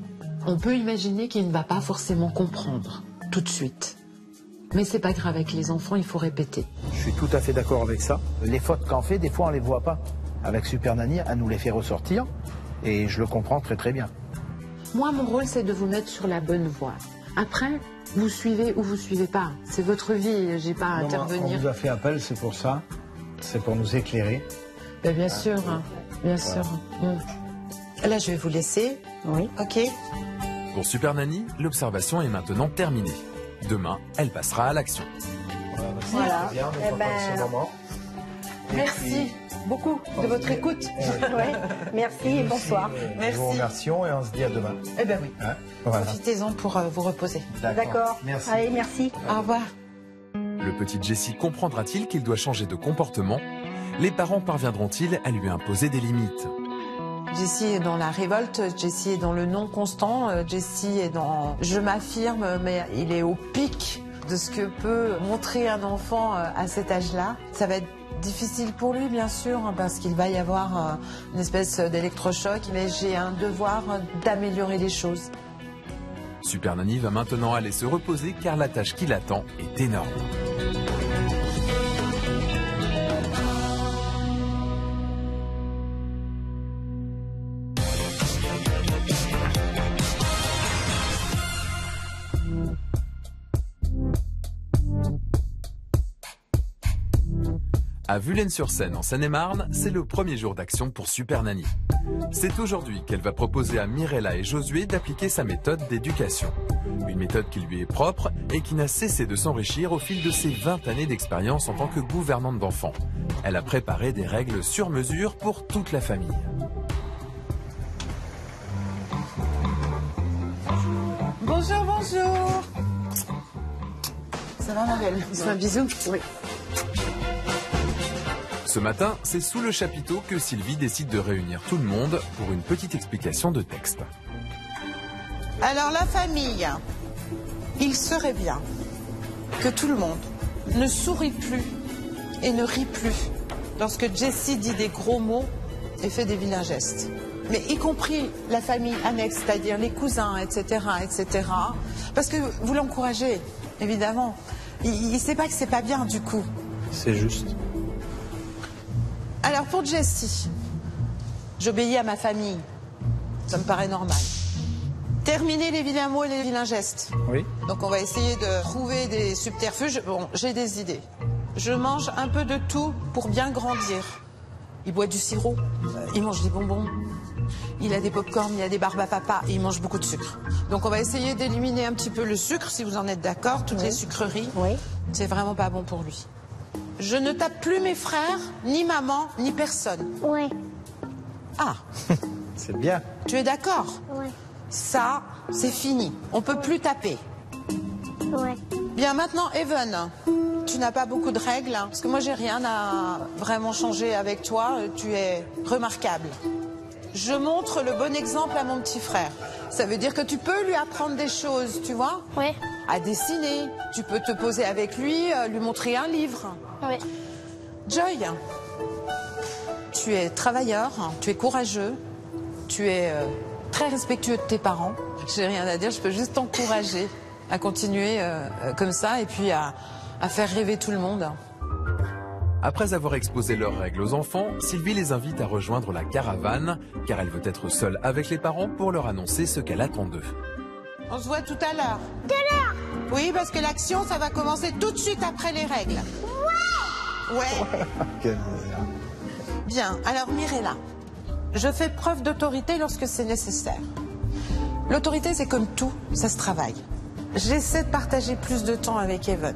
On peut imaginer qu'il ne va pas forcément comprendre tout de suite. Mais c'est pas grave, avec les enfants, il faut répéter. Je suis tout à fait d'accord avec ça. Les fautes qu'on fait, des fois, on les voit pas. Avec Super Nanny, elle nous les fait ressortir. Et je le comprends très bien. Moi, mon rôle, c'est de vous mettre sur la bonne voie. Après, vous suivez ou vous suivez pas. C'est votre vie, j'ai pas à intervenir. On vous a fait appel, c'est pour ça. C'est pour nous éclairer. Ben, bien sûr, bien sûr. Là, je vais vous laisser. Oui. Ok. Pour Super Nanny, l'observation est maintenant terminée. Demain, elle passera à l'action. Voilà. Merci beaucoup de votre écoute. Ouais. Merci et bonsoir. Nous vous remercions et on se dit à demain. Eh ben oui. Hein, voilà. Profitez-en pour vous reposer. D'accord. Merci. Allez, merci. Au revoir. Le petit Jessie comprendra-t-il qu'il doit changer de comportement? Les parents parviendront-ils à lui imposer des limites? Jessie est dans la révolte, Jessie est dans le non constant, Jessie est dans je m'affirme, mais il est au pic de ce que peut montrer un enfant à cet âge-là. Ça va être difficile pour lui, bien sûr, parce qu'il va y avoir une espèce d'électrochoc, mais j'ai un devoir d'améliorer les choses. Super Nanny va maintenant aller se reposer car la tâche qui l'attend est énorme. À Vullaine-sur-Seine, en Seine-et-Marne, c'est le premier jour d'action pour Super Nanny. C'est aujourd'hui qu'elle va proposer à Mirella et Josué d'appliquer sa méthode d'éducation. Une méthode qui lui est propre et qui n'a cessé de s'enrichir au fil de ses 20 années d'expérience en tant que gouvernante d'enfants. Elle a préparé des règles sur mesure pour toute la famille. Bonjour, bonjour. Ça va, ma belle? On se fait un bisou? Oui. Ce matin, c'est sous le chapiteau que Sylvie décide de réunir tout le monde pour une petite explication de texte. Alors la famille, il serait bien que tout le monde ne sourit plus et ne rit plus lorsque Jessie dit des gros mots et fait des vilains gestes. Mais y compris la famille annexe, c'est-à-dire les cousins, etc., etc. Parce que vous l'encouragez, évidemment. Il ne sait pas que c'est pas bien du coup. C'est juste. Alors pour Jessie, j'obéis à ma famille. Ça me paraît normal. Terminer les vilains mots et les vilains gestes. Oui. Donc on va essayer de trouver des subterfuges. Bon, j'ai des idées. Je mange un peu de tout pour bien grandir. Il boit du sirop, il mange des bonbons, il a des pop-corn, il a des barbes à papa et il mange beaucoup de sucre. Donc on va essayer d'éliminer un petit peu le sucre, si vous en êtes d'accord, toutes les sucreries. Oui. C'est vraiment pas bon pour lui. Je ne tape plus mes frères, ni maman, ni personne. Oui. Ah, C'est bien. tu es d'accord? Oui. Ça, c'est fini. On peut plus taper. Oui. Bien, maintenant, Evan, tu n'as pas beaucoup de règles, hein, parce que moi, j'ai rien à vraiment changer avec toi. Tu es remarquable. Je montre le bon exemple à mon petit frère. Ça veut dire que tu peux lui apprendre des choses, tu vois? Oui. À dessiner. Tu peux te poser avec lui, lui montrer un livre. Oui. Joy, tu es travailleur, tu es courageux, tu es très respectueux de tes parents. J'ai rien à dire, je peux juste t'encourager à continuer comme ça et puis à faire rêver tout le monde. Après avoir exposé leurs règles aux enfants, Sylvie les invite à rejoindre la caravane, car elle veut être seule avec les parents pour leur annoncer ce qu'elle attend d'eux. On se voit tout à l'heure. Tout à l'heure? Oui, parce que l'action, ça va commencer tout de suite après les règles. Ouais. Bien, alors Mirella, je fais preuve d'autorité lorsque c'est nécessaire. L'autorité, c'est comme tout, ça se travaille. J'essaie de partager plus de temps avec Evan.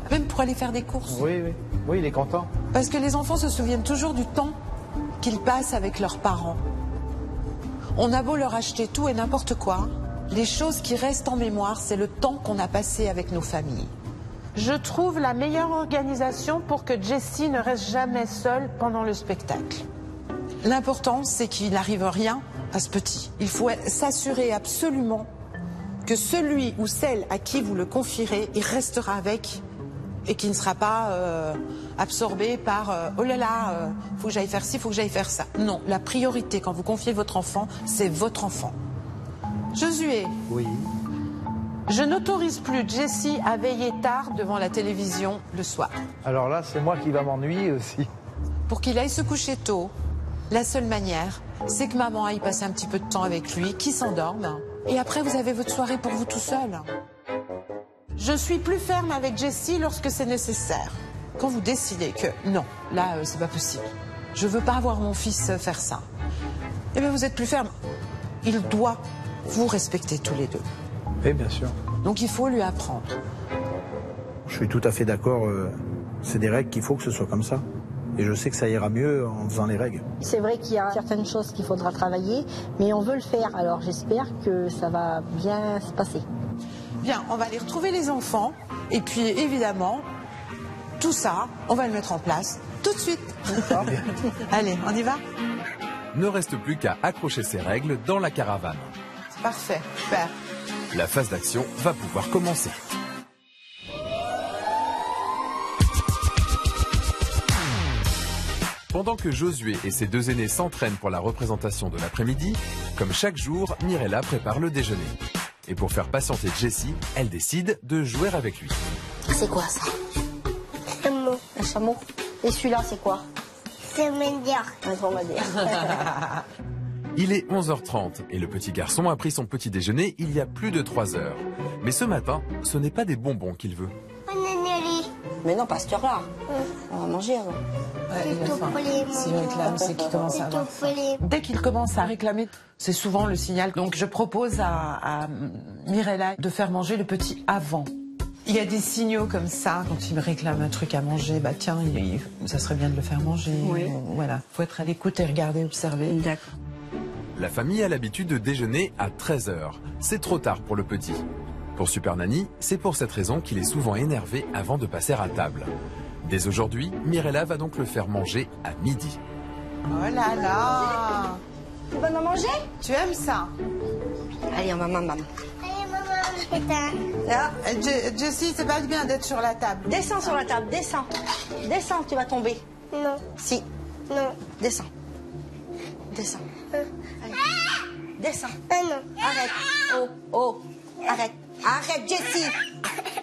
Même pour aller faire des courses. Oui, oui. Oui, il est content. Parce que les enfants se souviennent toujours du temps qu'ils passent avec leurs parents. On a beau leur acheter tout et n'importe quoi, les choses qui restent en mémoire, c'est le temps qu'on a passé avec nos familles. Je trouve la meilleure organisation pour que Jessie ne reste jamais seule pendant le spectacle. L'important, c'est qu'il n'arrive rien à ce petit. Il faut s'assurer absolument que celui ou celle à qui vous le confierez, il restera avec et qu'il ne sera pas absorbé par oh là là, faut que j'aille faire ci, faut que j'aille faire ça. Non, la priorité quand vous confiez votre enfant, c'est votre enfant. Josué. Oui. Je n'autorise plus Jessie à veiller tard devant la télévision le soir. Alors là, c'est moi qui va m'ennuyer aussi. Pour qu'il aille se coucher tôt, la seule manière, c'est que maman aille passer un petit peu de temps avec lui, qu'il s'endorme. Et après, vous avez votre soirée pour vous tout seul. Je suis plus ferme avec Jessie lorsque c'est nécessaire. Quand vous décidez que non, là, c'est pas possible. Je veux pas voir mon fils faire ça. Eh bien, vous êtes plus ferme. Il doit vous respecter tous les deux. Oui, bien sûr. Donc il faut lui apprendre. Je suis tout à fait d'accord. C'est des règles qu'il faut que ce soit comme ça. Et je sais que ça ira mieux en faisant les règles. C'est vrai qu'il y a certaines choses qu'il faudra travailler, mais on veut le faire. Alors j'espère que ça va bien se passer. Bien, on va aller retrouver les enfants. Et puis évidemment, tout ça, on va le mettre en place tout de suite. Allez, on y va? Ne reste plus qu'à accrocher ces règles dans la caravane. Parfait, super. La phase d'action va pouvoir commencer. Pendant que Josué et ses deux aînés s'entraînent pour la représentation de l'après-midi, comme chaque jour, Mirella prépare le déjeuner. Et pour faire patienter Jessie, elle décide de jouer avec lui. C'est quoi ça? Chameau. Un chameau. Et celui-là, c'est quoi? C'est Mendiar. Un dromadaire. Il est 11h30 et le petit garçon a pris son petit déjeuner il y a plus de 3 heures. Mais ce matin, ce n'est pas des bonbons qu'il veut. Mais non, pas à cette heure-là. On va manger avant. Ouais, il a faim. S'il réclame, c'est qu'il commence à avoir faim. Dès qu'il commence à réclamer, c'est souvent le signal. Donc je propose à Mirella de faire manger le petit avant. Il y a des signaux comme ça, quand il me réclame un truc à manger, bah tiens, ça serait bien de le faire manger. Oui. Voilà, faut être à l'écoute et regarder, observer. D'accord. La famille a l'habitude de déjeuner à 13h. C'est trop tard pour le petit. Pour Super Nanny, c'est pour cette raison qu'il est souvent énervé avant de passer à table. Dès aujourd'hui, Mirella va donc le faire manger à midi. Oh là là! Tu vas en manger? Tu aimes ça? Allez, on va maman. Allez, maman, Là. Jessie, c'est pas bien d'être sur la table. Descends sur la table, descends. Descends, tu vas tomber. Non. Si. Non. Descends. Descends. Allez. Descends. Ah non. Arrête. Oh, oh. Arrête. Arrête, Jessie.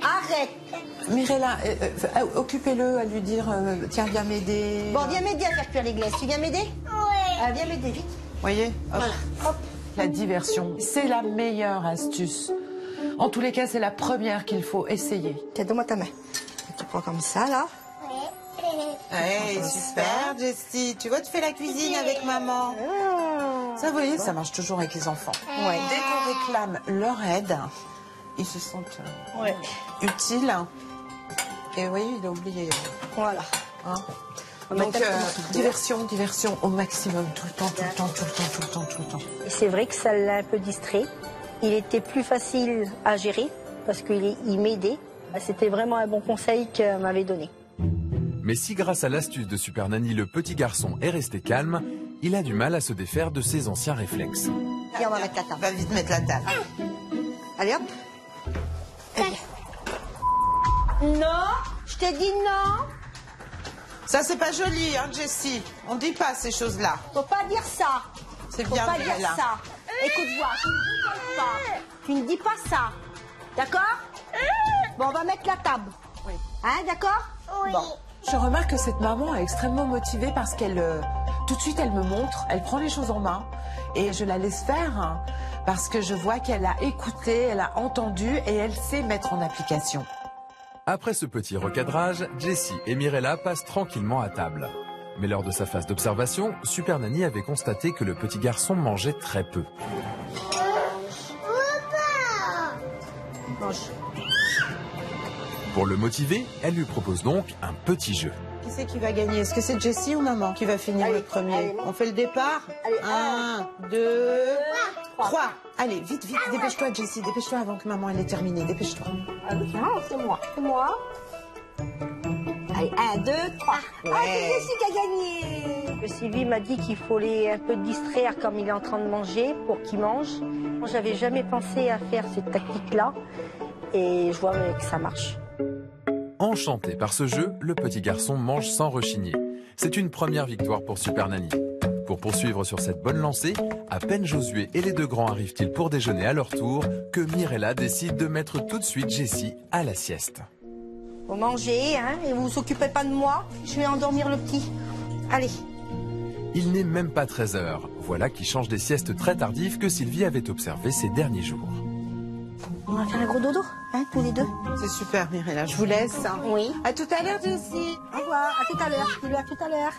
Arrête. Mirella, occupez-le à lui dire tiens, viens m'aider. Bon, viens m'aider à faire cuire les glaces. Tu viens m'aider? Ouais. Viens m'aider, vite. Voyez, hop. Voilà. Hop. La diversion, c'est la meilleure astuce. En tous les cas, c'est la première qu'il faut essayer. Tiens, donne-moi ta main. Tu prends comme ça, là. Hey, super, Jessie. Tu vois, tu fais la cuisine avec maman. Ça, vous voyez, ça marche toujours avec les enfants. Ouais. Dès qu'on réclame leur aide, ils se sentent utiles. Et oui, il a oublié. Voilà. Hein? On va Donc, mettre un peu diversion au maximum, tout le temps, tout le temps, tout le temps, tout le temps, tout le temps. Et c'est vrai que ça l'a un peu distrait. Il était plus facile à gérer parce qu'il m'aidait. C'était vraiment un bon conseil qu'elle m'avait donné. Mais si grâce à l'astuce de Super Nanny, le petit garçon est resté calme, il a du mal à se défaire de ses anciens réflexes. Et on va mettre la table. Va vite mettre la table. Allez, hop. Non, je t'ai dit non. Ça, c'est pas joli, hein, Jessie. On dit pas ces choses-là. Faut pas dire ça. C'est Faut bien, pas dire Mirella. ça. Écoute-moi, tu ne dis pas. Tu ne dis pas ça. D'accord? Bon, on va mettre la table. Oui. Hein, d'accord? Oui. Bon. Je remarque que cette maman est extrêmement motivée parce qu'elle, tout de suite, elle me montre, elle prend les choses en main et je la laisse faire hein, parce que je vois qu'elle a écouté, elle a entendu et elle sait mettre en application. Après ce petit recadrage, Jessie et Mirella passent tranquillement à table. Mais lors de sa phase d'observation, Super Nanny avait constaté que le petit garçon mangeait très peu. mange. Pour le motiver, elle lui propose donc un petit jeu. Qui c'est qui va gagner? Est-ce que c'est Jessie ou maman qui va finir le premier? Allez, on fait le départ. Allez, 1, 2, 3. Allez, vite, vite, dépêche-toi Jessie, dépêche-toi avant que maman elle ait terminé, dépêche-toi. C'est moi, c'est moi. Allez, 1, 2, 3. Ouais. Ah, c'est Jessie qui a gagné. Sylvie m'a dit qu'il faut les un peu distraire comme il est en train de manger pour qu'il mange. Moi, j'avais jamais pensé à faire cette tactique-là et je vois que ça marche. Enchanté par ce jeu, le petit garçon mange sans rechigner. C'est une première victoire pour Super Nanny. Pour poursuivre sur cette bonne lancée, à peine Josué et les deux grands arrivent-ils pour déjeuner à leur tour, que Mirella décide de mettre tout de suite Jessie à la sieste. Vous mangez, hein, et vous vous occupez pas de moi. Je vais endormir le petit. Allez. Il n'est même pas 13 h. Voilà qui change des siestes très tardives que Sylvie avait observées ces derniers jours. On va faire un gros dodo, hein, tous les deux. C'est super Mirella, je vous laisse. Oui. À tout à l'heure Jessie. Au revoir, à tout à l'heure. Dis-lui à tout à l'heure.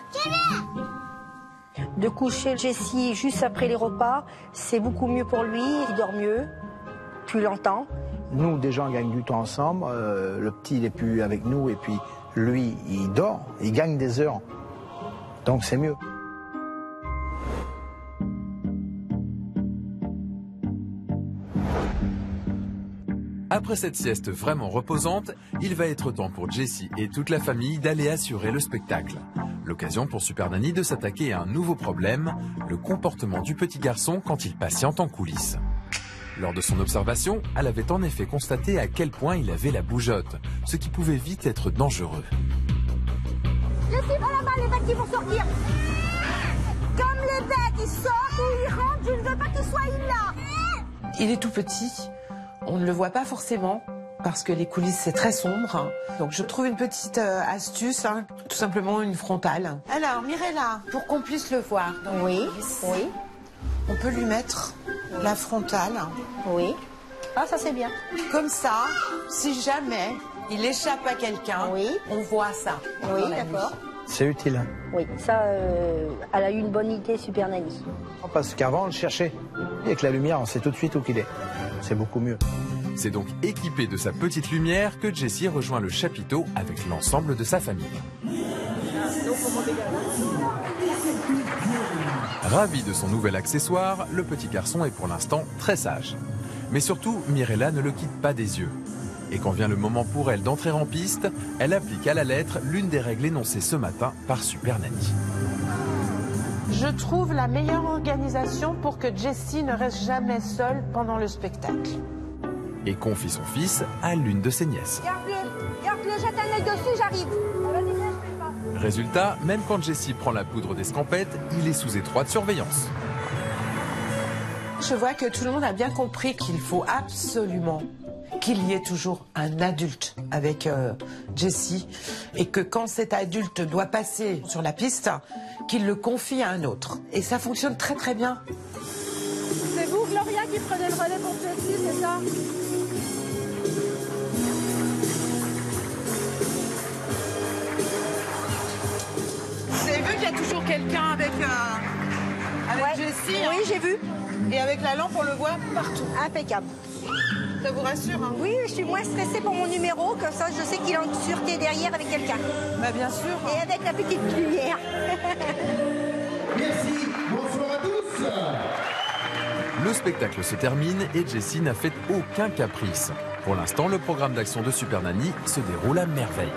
De coucher Jessie juste après les repas, c'est beaucoup mieux pour lui. Il dort mieux, tu l'entends. Nous, déjà, on gagne du temps ensemble. Le petit, il est plus avec nous et puis lui, il dort. Il gagne des heures. Donc, c'est mieux. Après cette sieste vraiment reposante, il va être temps pour Jessie et toute la famille d'aller assurer le spectacle. L'occasion pour Super Nanny de s'attaquer à un nouveau problème, le comportement du petit garçon quand il patiente en coulisses. Lors de son observation, elle avait en effet constaté à quel point il avait la bougeotte, ce qui pouvait vite être dangereux. Jessie, voilà là, les bêtes qui vont sortir. Comme les bêtes, ils sortent ou ils rentrent, je ne veux pas qu'ils soient là. Il est tout petit, on ne le voit pas forcément parce que les coulisses c'est très sombre. Donc je trouve une petite astuce, hein, tout simplement une frontale. Alors Mirella, pour qu'on puisse le voir, donc, Oui, oui, on peut lui mettre la frontale. oui. Ah, ça c'est bien. Comme ça, si jamais il échappe à quelqu'un, Oui. on voit ça. Oui, dans la d'accord. C'est utile. Oui, ça, elle a eu une bonne idée, Super Nanny. Parce qu'avant, on le cherchait. Avec la lumière, on sait tout de suite où qu'il est. C'est beaucoup mieux. C'est donc équipé de sa petite lumière que Jessie rejoint le chapiteau avec l'ensemble de sa famille. Ravi de son nouvel accessoire, le petit garçon est pour l'instant très sage. Mais surtout, Mirella ne le quitte pas des yeux. Et quand vient le moment pour elle d'entrer en piste, elle applique à la lettre l'une des règles énoncées ce matin par Super Nanny. Je trouve la meilleure organisation pour que Jessie ne reste jamais seule pendant le spectacle. Et confie son fils à l'une de ses nièces. Garde-le, jette un œil dessus, j'arrive. Résultat, même quand Jessie prend la poudre d'escampette, il est sous étroite surveillance. Je vois que tout le monde a bien compris qu'il faut absolument qu'il y ait toujours un adulte avec Jessie et que quand cet adulte doit passer sur la piste, qu'il le confie à un autre. Et ça fonctionne très très bien. C'est vous, Gloria, qui prenez le relais pour Jessie, c'est ça? Vous avez vu qu'il y a toujours quelqu'un avec Jessie? Oui, j'ai vu. Et avec la lampe, on le voit partout. Impeccable. Ça vous rassure, hein? Oui, je suis moins stressée pour mon numéro, comme ça je sais qu'il est en sûreté derrière avec quelqu'un. Bah bien sûr. Et avec la petite lumière. Merci, bonsoir à tous. Le spectacle se termine et Jessie n'a fait aucun caprice. Pour l'instant, le programme d'action de Super Nanny se déroule à merveille.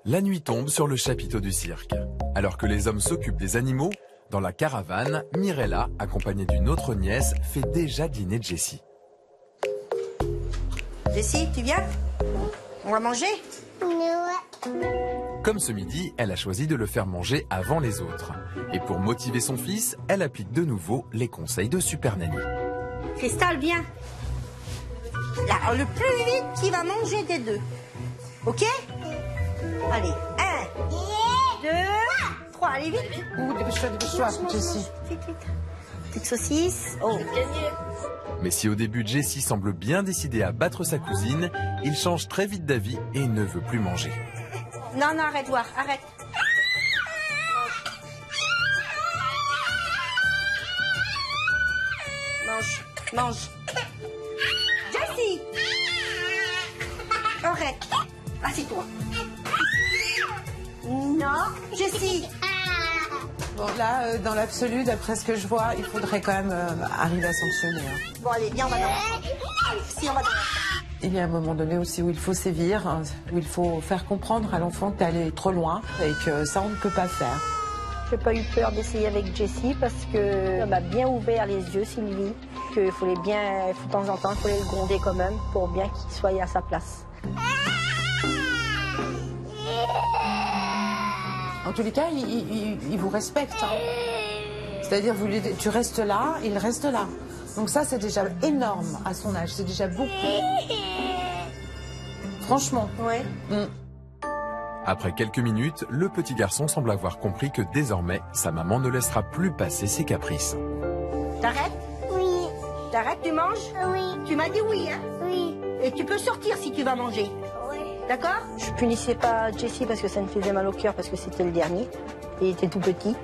La nuit tombe sur le chapiteau du cirque. Alors que les hommes s'occupent des animaux, dans la caravane, Mirella, accompagnée d'une autre nièce, fait déjà dîner Jessie. Jessie, tu viens? On va manger? Comme ce midi, elle a choisi de le faire manger avant les autres. Et pour motiver son fils, elle applique de nouveau les conseils de Super Nanny. Cristal, viens. Là, le plus vite qui va manger des deux. Ok? Allez, 1, 2, 3, allez vite. Ouh, dépêche-toi, Jessie. Vite, vite. Petite saucisse. Oh. Mais si au début Jessie semble bien décidée à battre sa cousine, il change très vite d'avis et ne veut plus manger. Non, non, arrête, voir, arrête. mange. Mange. Jessie. Arrête. Assieds-toi. Non. Jessie. Bon, là, dans l'absolu, d'après ce que je vois, il faudrait quand même arriver à sanctionner. Hein. Bon, allez, viens, on va dormir. Si, on va dormir. Il y a un moment donné aussi où il faut sévir, hein, où il faut faire comprendre à l'enfant que t'es allé trop loin et que ça, on ne peut pas faire. J'ai pas eu peur d'essayer avec Jessie parce qu'elle m'a bien ouvert les yeux, Sylvie. Qu'il fallait bien, de temps en temps, il fallait le gronder quand même pour bien qu'il soit à sa place. En tous les cas, il vous respecte. Hein. C'est-à-dire, tu restes là, il reste là. Donc ça, c'est déjà énorme à son âge. C'est déjà beaucoup. Franchement. Ouais. Après quelques minutes, le petit garçon semble avoir compris que désormais, sa maman ne laissera plus passer ses caprices. T'arrêtes? Oui. T'arrêtes, tu manges? Oui. Tu m'as dit oui, hein? Oui. Et tu peux sortir si tu vas manger. Oui. D'accord? Je punissais pas Jessie parce que ça me faisait mal au cœur parce que c'était le dernier. Il était tout petit.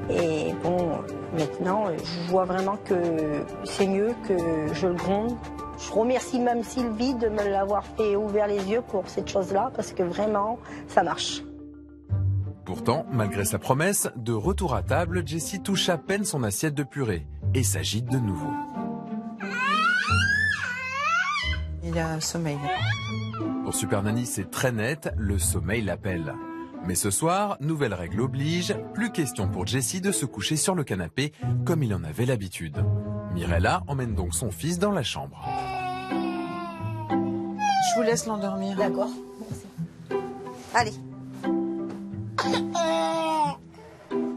Et bon, maintenant, je vois vraiment que c'est mieux que je le gronde. Je remercie même Sylvie de me l'avoir fait ouvrir les yeux pour cette chose-là parce que vraiment, ça marche. Pourtant, malgré sa promesse, de retour à table, Jessie touche à peine son assiette de purée et s'agite de nouveau. Il a un sommeil. Pour Super Nanny, c'est très net, le sommeil l'appelle. Mais ce soir, nouvelle règle oblige, plus question pour Jessie de se coucher sur le canapé comme il en avait l'habitude. Mirella emmène donc son fils dans la chambre. Je vous laisse l'endormir. D'accord. Allez.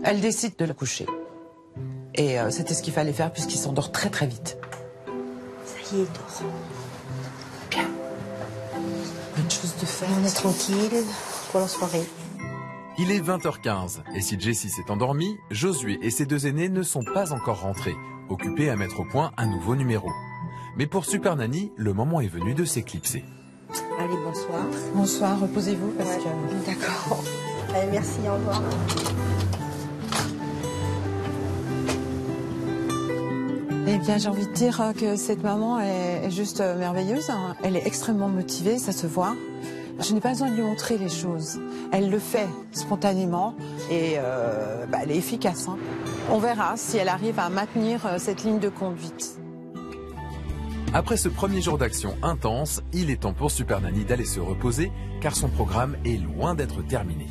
Elle décide de le coucher. Et c'était ce qu'il fallait faire puisqu'il s'endort très très vite. Ça y est, il dort. Bien. Bonne chose de faire. On est tranquille pour la soirée. Il est 20h15 et si Jessie s'est endormie, Josué et ses deux aînés ne sont pas encore rentrés, occupés à mettre au point un nouveau numéro. Mais pour Super Nanny, le moment est venu de s'éclipser. Allez, bonsoir. Bonsoir, reposez-vous parce que... D'accord. Allez, merci, au revoir. Eh bien, j'ai envie de dire que cette maman est juste merveilleuse. Hein. Elle est extrêmement motivée, ça se voit. Je n'ai pas besoin de lui montrer les choses. Elle le fait spontanément et elle est efficace. Hein. On verra si elle arrive à maintenir cette ligne de conduite. Après ce premier jour d'action intense, il est temps pour Super Nanny d'aller se reposer car son programme est loin d'être terminé.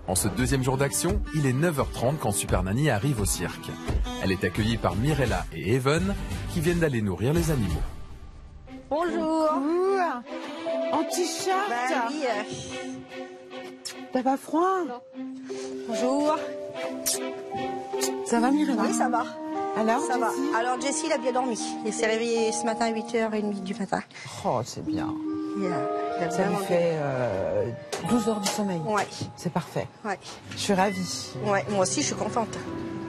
En ce deuxième jour d'action, il est 9h30 quand Super Nanny arrive au cirque. Elle est accueillie par Mirella et Even qui viennent d'aller nourrir les animaux. Bonjour. En t-shirt. Bah oui. T'as pas froid? Bonjour. Ça va, Mirella? Oui, ça va. Alors, Ça va. Jessie? Alors, Jessie, il a bien dormi. Il s'est réveillé ce matin à 8h30 du matin. Oh, c'est bien. Il a Ça lui vraiment fait 12 heures de sommeil. Ouais. C'est parfait. Ouais. Je suis ravie. Ouais, moi aussi, je suis contente.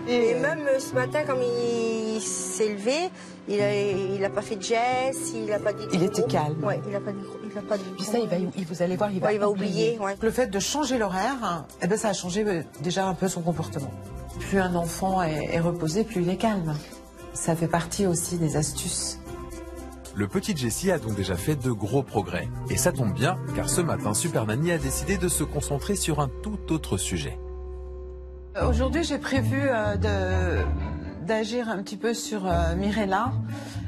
Et même ce matin, comme il s'est levé, il a pas fait de gestes, il a pas dit. Il était calme. Ouais, il a pas dit. Puis ça, vous allez voir, il va oublier. Ouais. Le fait de changer l'horaire, ça a changé déjà un peu son comportement. Plus un enfant est reposé, plus il est calme. Ça fait partie aussi des astuces. Le petit Jessie a donc déjà fait de gros progrès. Et ça tombe bien, car ce matin, Super Nanny a décidé de se concentrer sur un tout autre sujet. Aujourd'hui, j'ai prévu d'agir un petit peu sur Mirella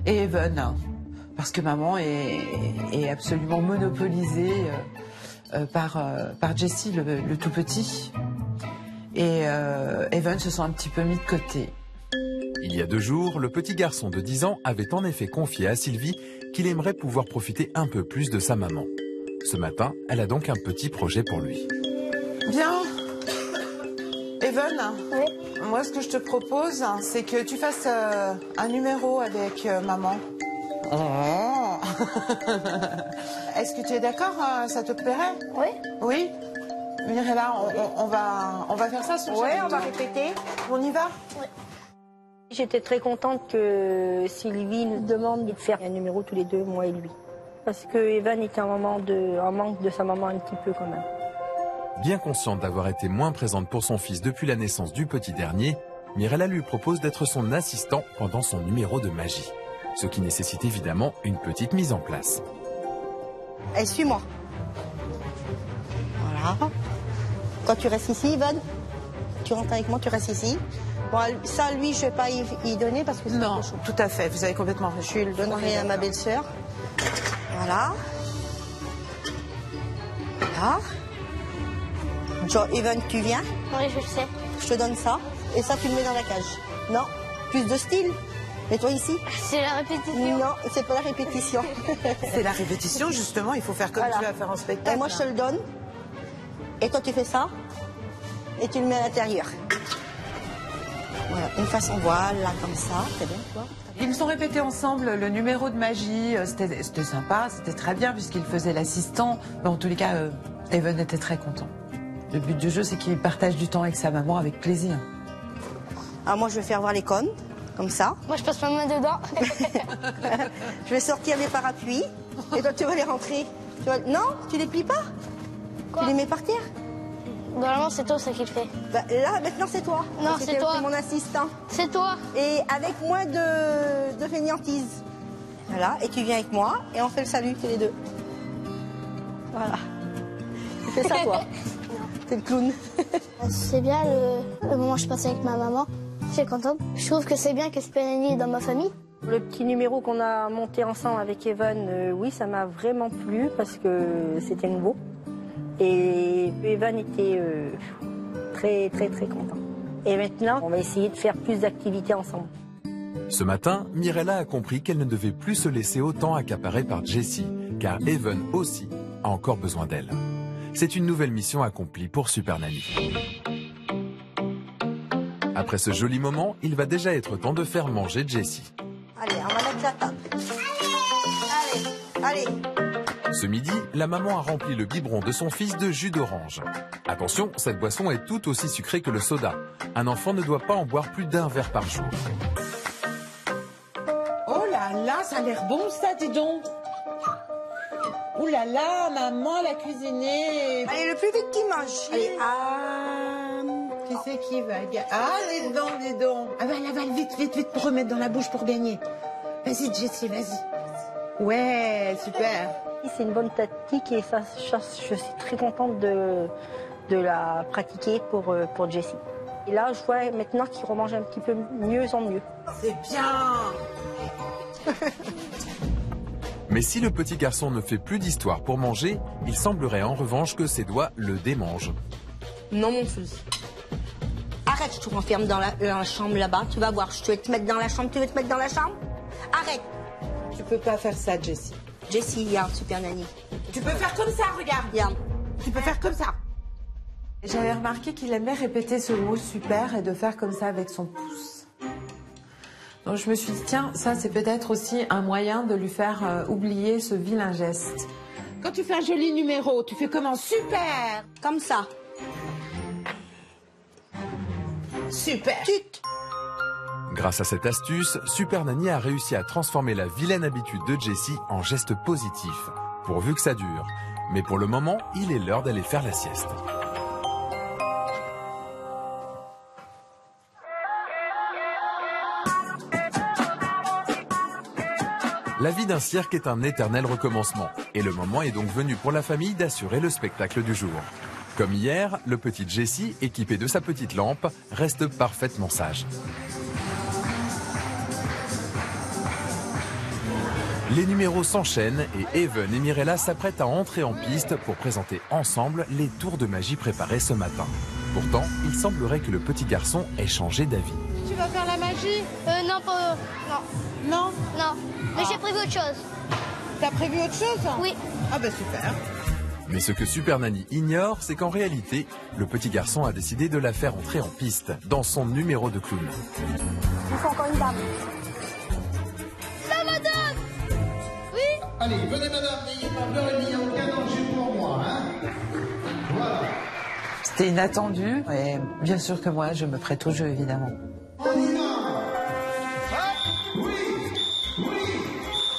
et Even. Parce que maman est absolument monopolisée par Jessie, le tout petit. Et Even se sent un petit peu mis de côté. Il y a 2 jours, le petit garçon de 10 ans avait en effet confié à Sylvie qu'il aimerait pouvoir profiter un peu plus de sa maman. Ce matin, elle a donc un petit projet pour lui. Bien. Even, Oui. moi ce que je te propose, c'est que tu fasses un numéro avec maman. Oh. Est-ce que tu es d'accord? Ça te plairait? Oui. Oui. Mirella, on va faire ça sur Ouais, on va répéter. On y va? Oui. J'étais très contente que Sylvie nous demande de faire un numéro tous les deux, moi et lui. parce que Evan était en manque de sa maman un petit peu quand même. Bien consciente d'avoir été moins présente pour son fils depuis la naissance du petit dernier, Mirella lui propose d'être son assistant pendant son numéro de magie. Ce qui nécessite évidemment une petite mise en place. Allez, suis-moi. Voilà. Quand tu restes ici, Evan, tu rentres avec moi, tu restes ici. Bon, ça, lui, je ne vais pas y donner parce que c'est non, tout à fait, vous avez complètement raison. Je le donnerai à ma belle-sœur. Voilà. Voilà. Evan, tu viens? Oui, je le sais. Je te donne ça. Et ça, tu le mets dans la cage. Non, plus de style. Mets-toi ici. C'est la répétition. Non, c'est pas la répétition. C'est la répétition, justement. Il faut faire comme tu vas faire en spectacle. Et moi, je te le donne. Et toi, tu fais ça. Et tu le mets à l'intérieur. Voilà, une façon, voilà, comme ça. C'est bien, toi. Ils me sont répétés ensemble le numéro de magie. C'était sympa, c'était très bien puisqu'il faisait l'assistant. Mais en tous les cas, Evan était très content. Le but du jeu, c'est qu'il partage du temps avec sa maman avec plaisir. Alors moi, je vais faire voir les cônes, comme ça. Moi, je passe ma main dedans. Je vais sortir les parapluies. Et toi, tu vas les rentrer. Non, tu les plies pas. Quoi? Tu les mets par terre. Normalement, c'est toi, ça qui le fait. Bah, là, maintenant, c'est toi. Non, c'est toi. C'est mon assistant. C'est toi. Et avec moins de fainéantise. Voilà, et tu viens avec moi, et on fait le salut, tous les deux. Voilà. Tu fais ça, toi. C'est le clown. C'est bien le moment où je passe avec ma maman. Je suis contente. Je trouve que c'est bien que Super est dans ma famille. Le petit numéro qu'on a monté ensemble avec Evan, oui, ça m'a vraiment plu parce que c'était nouveau. Et Evan était très, très, très content. Et maintenant, on va essayer de faire plus d'activités ensemble. Ce matin, Mirella a compris qu'elle ne devait plus se laisser autant accaparer par Jessie, car Evan aussi a encore besoin d'elle. C'est une nouvelle mission accomplie pour Super Nanny. Après ce joli moment, il va déjà être temps de faire manger Jessie. Allez, on va mettre la table. Allez, allez. Ce midi, la maman a rempli le biberon de son fils de jus d'orange. Attention, cette boisson est tout aussi sucrée que le soda. Un enfant ne doit pas en boire plus d'un verre par jour. Oh là là, ça a l'air bon ça, dis donc. Ouh là là, maman l'a cuisiné. Allez, le plus vite qu'il mange. Allez, qui c'est qui va gagner? Ah, dis donc, dis donc. Avale, vite, vite, vite, pour remettre dans la bouche pour gagner. Vas-y, Jessie, vas-y. Ouais, super. C'est une bonne tactique et ça, je suis très contente de la pratiquer pour Jessie. Et là, je vois maintenant qu'il remange un petit peu mieux en mieux. C'est bien. Mais si le petit garçon ne fait plus d'histoire pour manger, il semblerait en revanche que ses doigts le démangent. Non, mon fils. Arrête, je te renferme dans la chambre là-bas. Tu vas voir, je vais te mettre dans la chambre. Tu veux te mettre dans la chambre? Arrête. Tu peux pas faire ça, Jessie. Jessie, regarde, Super Nanny. Tu peux faire comme ça, regarde. Regarde. Tu peux faire comme ça. J'avais remarqué qu'il aimait répéter ce mot super et de faire comme ça avec son pouce. Donc je me suis dit, tiens, ça c'est peut-être aussi un moyen de lui faire oublier ce vilain geste. Quand tu fais un joli numéro, tu fais comment? Super. Comme ça. Super. Tut. Grâce à cette astuce, Super Nanny a réussi à transformer la vilaine habitude de Jessie en geste positif, pourvu que ça dure. Mais pour le moment, il est l'heure d'aller faire la sieste. La vie d'un cirque est un éternel recommencement, et le moment est donc venu pour la famille d'assurer le spectacle du jour. Comme hier, le petit Jessie, équipé de sa petite lampe, reste parfaitement sage. Les numéros s'enchaînent et Evan et Mirella s'apprêtent à entrer en piste pour présenter ensemble les tours de magie préparés ce matin. Pourtant, il semblerait que le petit garçon ait changé d'avis. Tu vas faire la magie? Non, pas... Non. Non? Non. Mais j'ai prévu autre chose. T'as prévu autre chose? Oui. Ah bah super. Mais ce que Super Nanny ignore, c'est qu'en réalité, le petit garçon a décidé de la faire entrer en piste, dans son numéro de clown. Il faut encore une dame. Ça, madame! Oui? Allez, venez madame, n'ayez pas peur, il n'y a aucun danger pour moi, hein. Voilà. C'était inattendu, et bien sûr que moi, je me prête au jeu, évidemment. On y va. Oui, oui,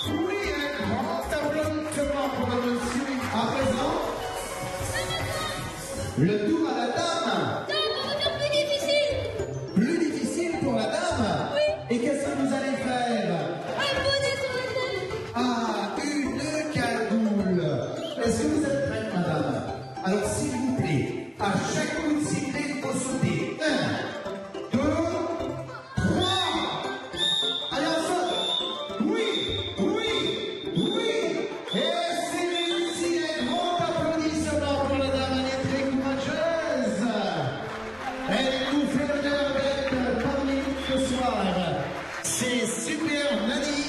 oui, un grand tableau de Le tour à la dame. Plus difficile. Plus difficile pour la dame. Oui. Et qu'est-ce que vous allez faire? Un bonnet sur la tête. Ah, une cagoule. Est-ce que vous êtes prête, madame? Alors, s'il vous plaît, à chaque coup de sifflet, il faut sauter. 1, 2, 3. Allez, on saute. Oui, oui, oui. Et c'est réussi. Un grand applaudissement pour la dame. Elle est très courageuse. Elle nous fait l'honneur d'être parmi nous ce soir. C'est Super Nanny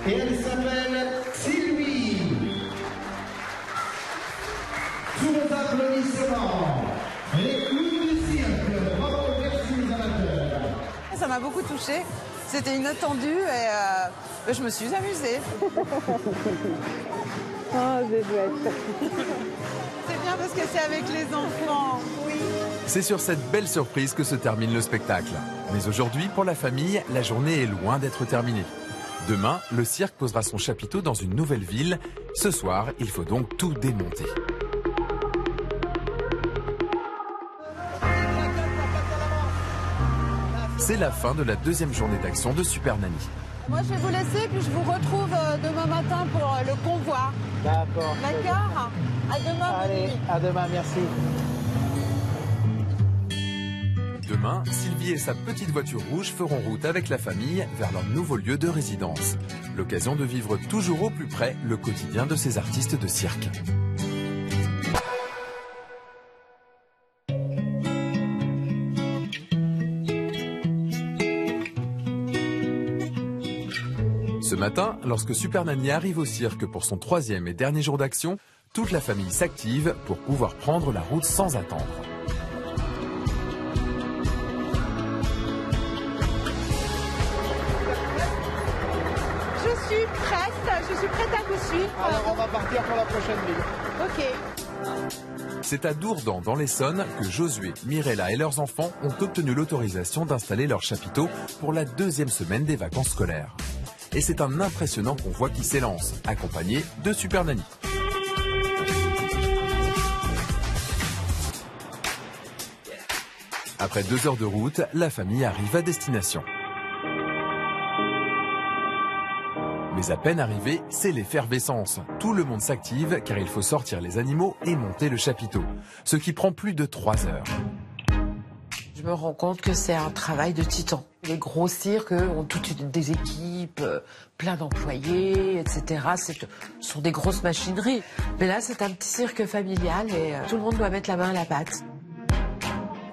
et elle s'appelle Sylvie. Sous vos applaudissements, les clowns du cirque. Bravo, merci les amateurs. Ça m'a beaucoup touchée. C'était inattendu et je me suis amusée. Oh, c'est chouette. C'est bien parce que c'est avec les enfants. Oui. C'est sur cette belle surprise que se termine le spectacle. Mais aujourd'hui, pour la famille, la journée est loin d'être terminée. Demain, le cirque posera son chapiteau dans une nouvelle ville. Ce soir, il faut donc tout démonter. C'est la fin de la deuxième journée d'action de Super Nanny. Moi, je vais vous laisser, puis je vous retrouve demain matin pour le convoi. D'accord. D'accord? À demain. Allez, à demain, merci. Demain, Sylvie et sa petite voiture rouge feront route avec la famille vers leur nouveau lieu de résidence. L'occasion de vivre toujours au plus près le quotidien de ces artistes de cirque. Ce matin, lorsque Super Nanny arrive au cirque pour son 3e et dernier jour d'action, toute la famille s'active pour pouvoir prendre la route sans attendre. Je suis prête à vous suivre. Alors on va partir pour la prochaine ville. Ok. C'est à Dourdan, dans l'Essonne, que Josué, Mirella et leurs enfants ont obtenu l'autorisation d'installer leur chapiteau pour la 2e semaine des vacances scolaires. Et c'est un impressionnant convoi qui s'élance, accompagné de Super Nanny. Après 2 heures de route, la famille arrive à destination. Mais à peine arrivé, c'est l'effervescence. Tout le monde s'active car il faut sortir les animaux et monter le chapiteau. Ce qui prend plus de 3 heures. Je me rends compte que c'est un travail de titan. Les gros cirques ont toutes des équipes, plein d'employés, etc. Ce sont des grosses machineries. Mais là, c'est un petit cirque familial et tout le monde doit mettre la main à la pâte.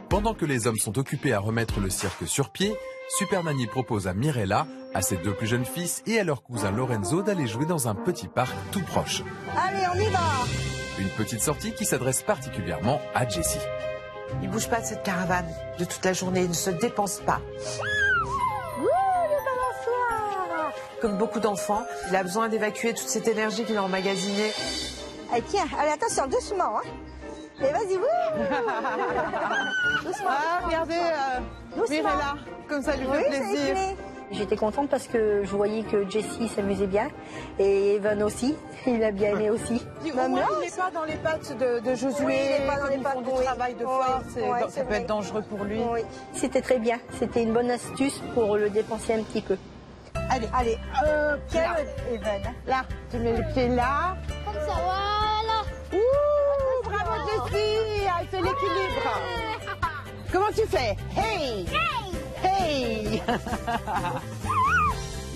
Pendant que les hommes sont occupés à remettre le cirque sur pied, Super Nanny propose à Mirella, à ses 2 plus jeunes fils et à leur cousin Lorenzo d'aller jouer dans un petit parc tout proche. Allez, on y va. Une petite sortie qui s'adresse particulièrement à Jessie. Il bouge pas de cette caravane de toute la journée, il ne se dépense pas. Ouh, le balançoire. Comme beaucoup d'enfants, il a besoin d'évacuer toute cette énergie qu'il a emmagasinée. Allez, tiens, allez, attention, doucement. Hein. Et vas-y, wouh. Doucement. Ah, regardez, Mirella, comme ça lui fait plaisir. J'étais contente parce que je voyais que Jessie s'amusait bien et Evan aussi, il a bien aimé aussi. Même là, il n'est pas dans les pattes de Josué, oui, il n'est pas dans les pattes, du travail de force, ça peut vrai. être dangereux pour lui. Oui. C'était très bien, c'était une bonne astuce pour le dépenser un petit peu. Allez, allez, là. Evan. Là, tu mets les pieds là. Comme ça, voilà. Ouh, bravo Jessie, elle fait l'équilibre. Comment tu fais? Hey! Hey!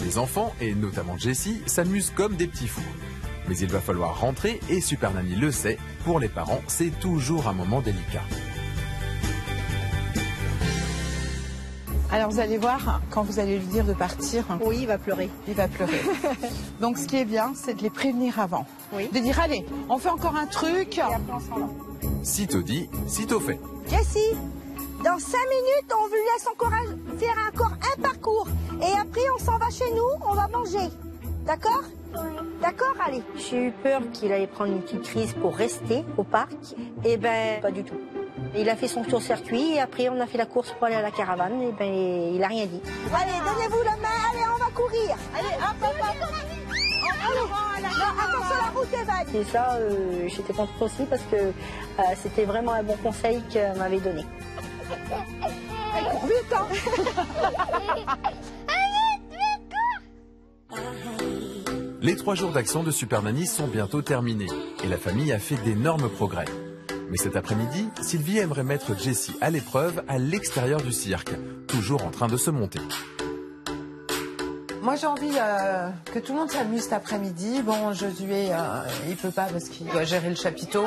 Les enfants, et notamment Jessie, s'amusent comme des petits fous. Mais il va falloir rentrer et Super Nanny le sait, pour les parents, c'est toujours un moment délicat. Alors vous allez voir, quand vous allez lui dire de partir, oui, il va pleurer. Il va pleurer. Donc ce qui est bien, c'est de les prévenir avant. Oui. De dire, allez, on fait encore un truc. Et après, on s'en va. Sitôt dit, sitôt fait. Jessie, dans 5 minutes, on vous laisse encore faire encore un parcours. Et après, on s'en va chez nous, on va manger. D'accord? D'accord, allez. J'ai eu peur qu'il allait prendre une petite crise pour rester au parc. Eh ben, pas du tout. Il a fait son tour-circuit et après on a fait la course pour aller à la caravane. Et ben, il a rien dit. Allez, donnez-vous la main, allez, on va courir. Allez, hop, hop, hop. attention, la route est vague. Et ça, j'étais contente aussi parce que c'était vraiment un bon conseil qu'elle m'avait donné. Elle court vite, hein. Les 3 jours d'action de Super Nanny sont bientôt terminés et la famille a fait d'énormes progrès. Mais cet après-midi, Sylvie aimerait mettre Jessie à l'épreuve à l'extérieur du cirque, toujours en train de se monter. Moi, j'ai envie que tout le monde s'amuse cet après-midi. Bon, Josué, il peut pas parce qu'il doit gérer le chapiteau.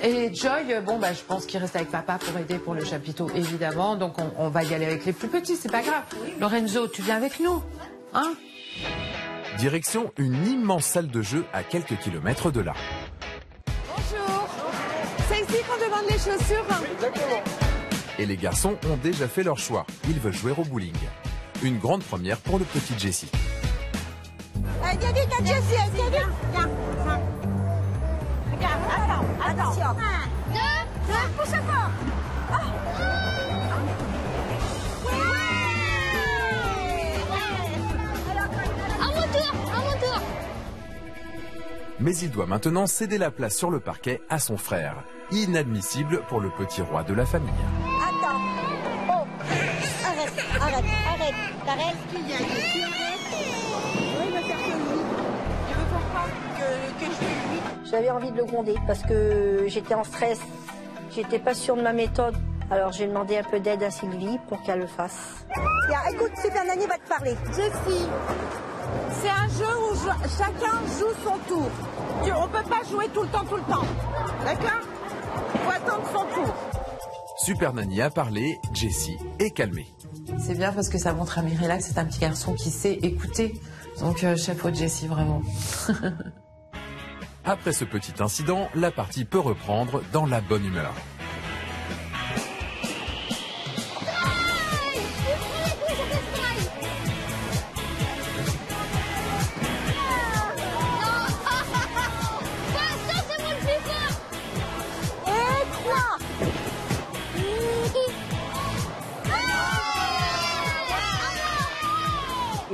Et Joy, bon, je pense qu'il reste avec papa pour aider pour le chapiteau, évidemment. Donc, on va y aller avec les plus petits, c'est pas grave. Lorenzo, tu viens avec nous, hein? Direction une immense salle de jeu à quelques kilomètres de là. Bonjour. C'est ici qu'on demande les chaussures? Exactement. Et les garçons ont déjà fait leur choix. Ils veulent jouer au bowling. Une grande première pour le petit Jessie. Viens vite, Jessie, viens vite. Viens. Regarde, attends. Attention. 1, 2, 3, pousse fort. À mon tour. Mais il doit maintenant céder la place sur le parquet à son frère. Inadmissible pour le petit roi de la famille. Attends. Oh. Arrête. T'arrêtes. Oui, il va faire que lui. Il veut pas que je fais lui. J'avais envie de le gronder parce que j'étais en stress. J'étais pas sûre de ma méthode. Alors j'ai demandé un peu d'aide à Sylvie pour qu'elle le fasse. Tiens, écoute, Super Nanny va te parler. Jessie, c'est un jeu où chacun joue son tour. On peut pas jouer tout le temps. D'accord? Faut attendre son tour. Super Nanny a parlé, Jessie est calmée. C'est bien parce que ça montre à Mirella que c'est un petit garçon qui sait écouter. Donc, chapeau de Jessie, vraiment. Après ce petit incident, la partie peut reprendre dans la bonne humeur.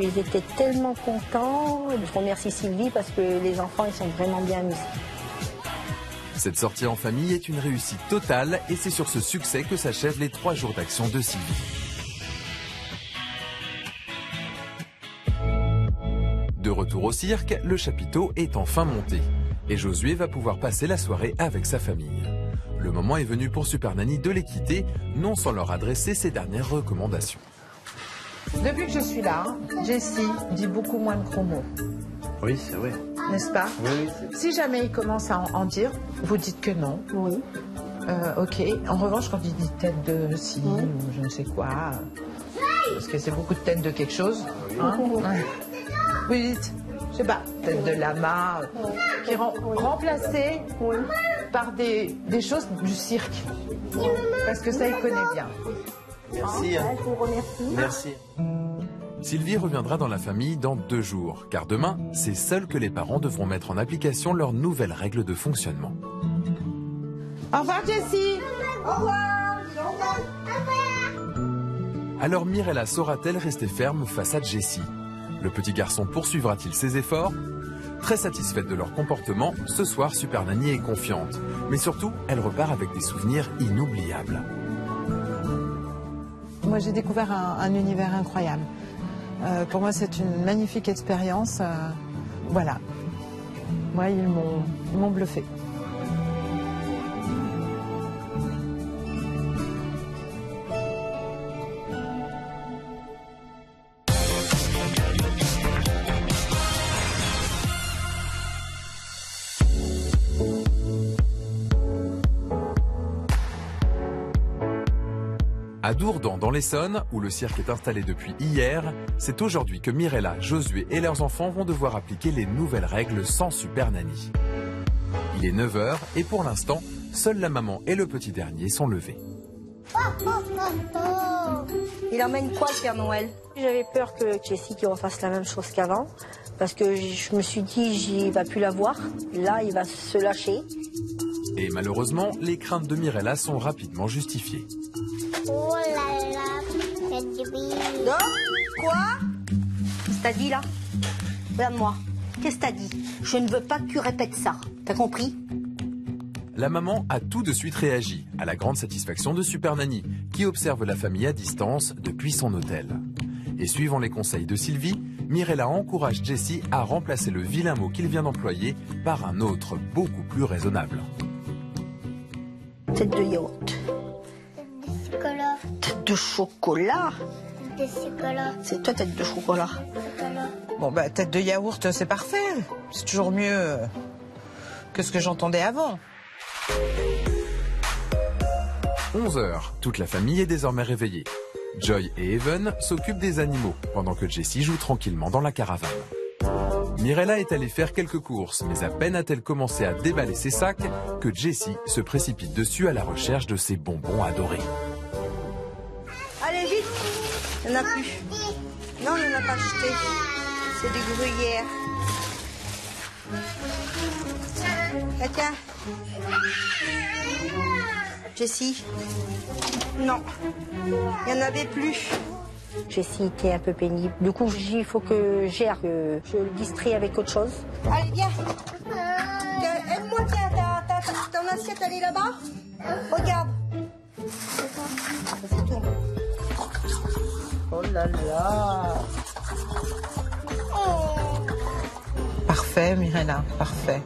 Ils étaient tellement contents. Je remercie Sylvie parce que les enfants, ils sont vraiment bien amusés. Cette sortie en famille est une réussite totale et c'est sur ce succès que s'achèvent les 3 jours d'action de Sylvie. De retour au cirque, le chapiteau est enfin monté et Josué va pouvoir passer la soirée avec sa famille. Le moment est venu pour Super Nanny de les quitter, non sans leur adresser ses dernières recommandations. Depuis que je suis là, Jessie dit beaucoup moins de gros mots. Oui, c'est vrai. N'est-ce pas? Oui. Si jamais il commence à en dire, vous dites que non. Oui. Ok. En revanche, quand il dit tête de scie ou je ne sais quoi, parce que c'est beaucoup de tête de quelque chose. Hein, vous dites, je sais pas, tête de lama, qui est remplacée par des choses du cirque. Parce que ça, il connaît bien. Merci. Je vous remercie. Merci. Sylvie reviendra dans la famille dans 2 jours, car demain, c'est seul que les parents devront mettre en application leurs nouvelles règles de fonctionnement. Au revoir, Jessie. Au revoir. Alors Mirella saura-t-elle rester ferme face à Jessie? Le petit garçon poursuivra-t-il ses efforts? Très satisfaite de leur comportement, ce soir Super Nanny est confiante. Mais surtout, elle repart avec des souvenirs inoubliables. Moi, j'ai découvert un univers incroyable. Pour moi, c'est une magnifique expérience. Voilà. Moi, ils m'ont bluffé. À Dourdan, dans l'Essonne, où le cirque est installé depuis hier, c'est aujourd'hui que Mirella, Josué et leurs enfants vont devoir appliquer les nouvelles règles sans Super Nanny. Il est 9h et pour l'instant, seule la maman et le petit dernier sont levés. Il emmène quoi le Père Noël? J'avais peur que Jessie qui refasse la même chose qu'avant, parce que je me suis dit, il va plus la voir. Là, il va se lâcher. Et malheureusement, les craintes de Mirella sont rapidement justifiées. Oh là là, faites du bien. Non? Quoi? C'est ta dit là? Regarde-moi. qu'est-ce que t'as dit? Je ne veux pas que tu répètes ça. T'as compris? La maman a tout de suite réagi, à la grande satisfaction de Super Nanny, qui observe la famille à distance depuis son hôtel. Et suivant les conseils de Sylvie, Mirella encourage Jessie à remplacer le vilain mot qu'il vient d'employer par un autre beaucoup plus raisonnable. Tête de yaourt. Chocolat. Tête de chocolat? Des chocolats. C'est toi, tête de chocolat. Bon, bah, tête de yaourt, c'est parfait. C'est toujours mieux que ce que j'entendais avant. 11h, toute la famille est désormais réveillée. Joy et Evan s'occupent des animaux, pendant que Jessie joue tranquillement dans la caravane. Mirella est allée faire quelques courses, mais à peine a-t-elle commencé à déballer ses sacs que Jessie se précipite dessus à la recherche de ses bonbons adorés. Allez, vite! Il n'y en a plus. Non, il n'y en a pas acheté. C'est des gruyères. Tiens. Jessie? Non. Il n'y en avait plus. Jessie était un peu pénible. Du coup, il faut que gère, que je le distrais avec autre chose. Allez, viens. Aide-moi, tiens. Ton assiette, elle est là-bas? Regarde. Vas-y, tourne. Oh là là. Parfait, Mirella, parfait.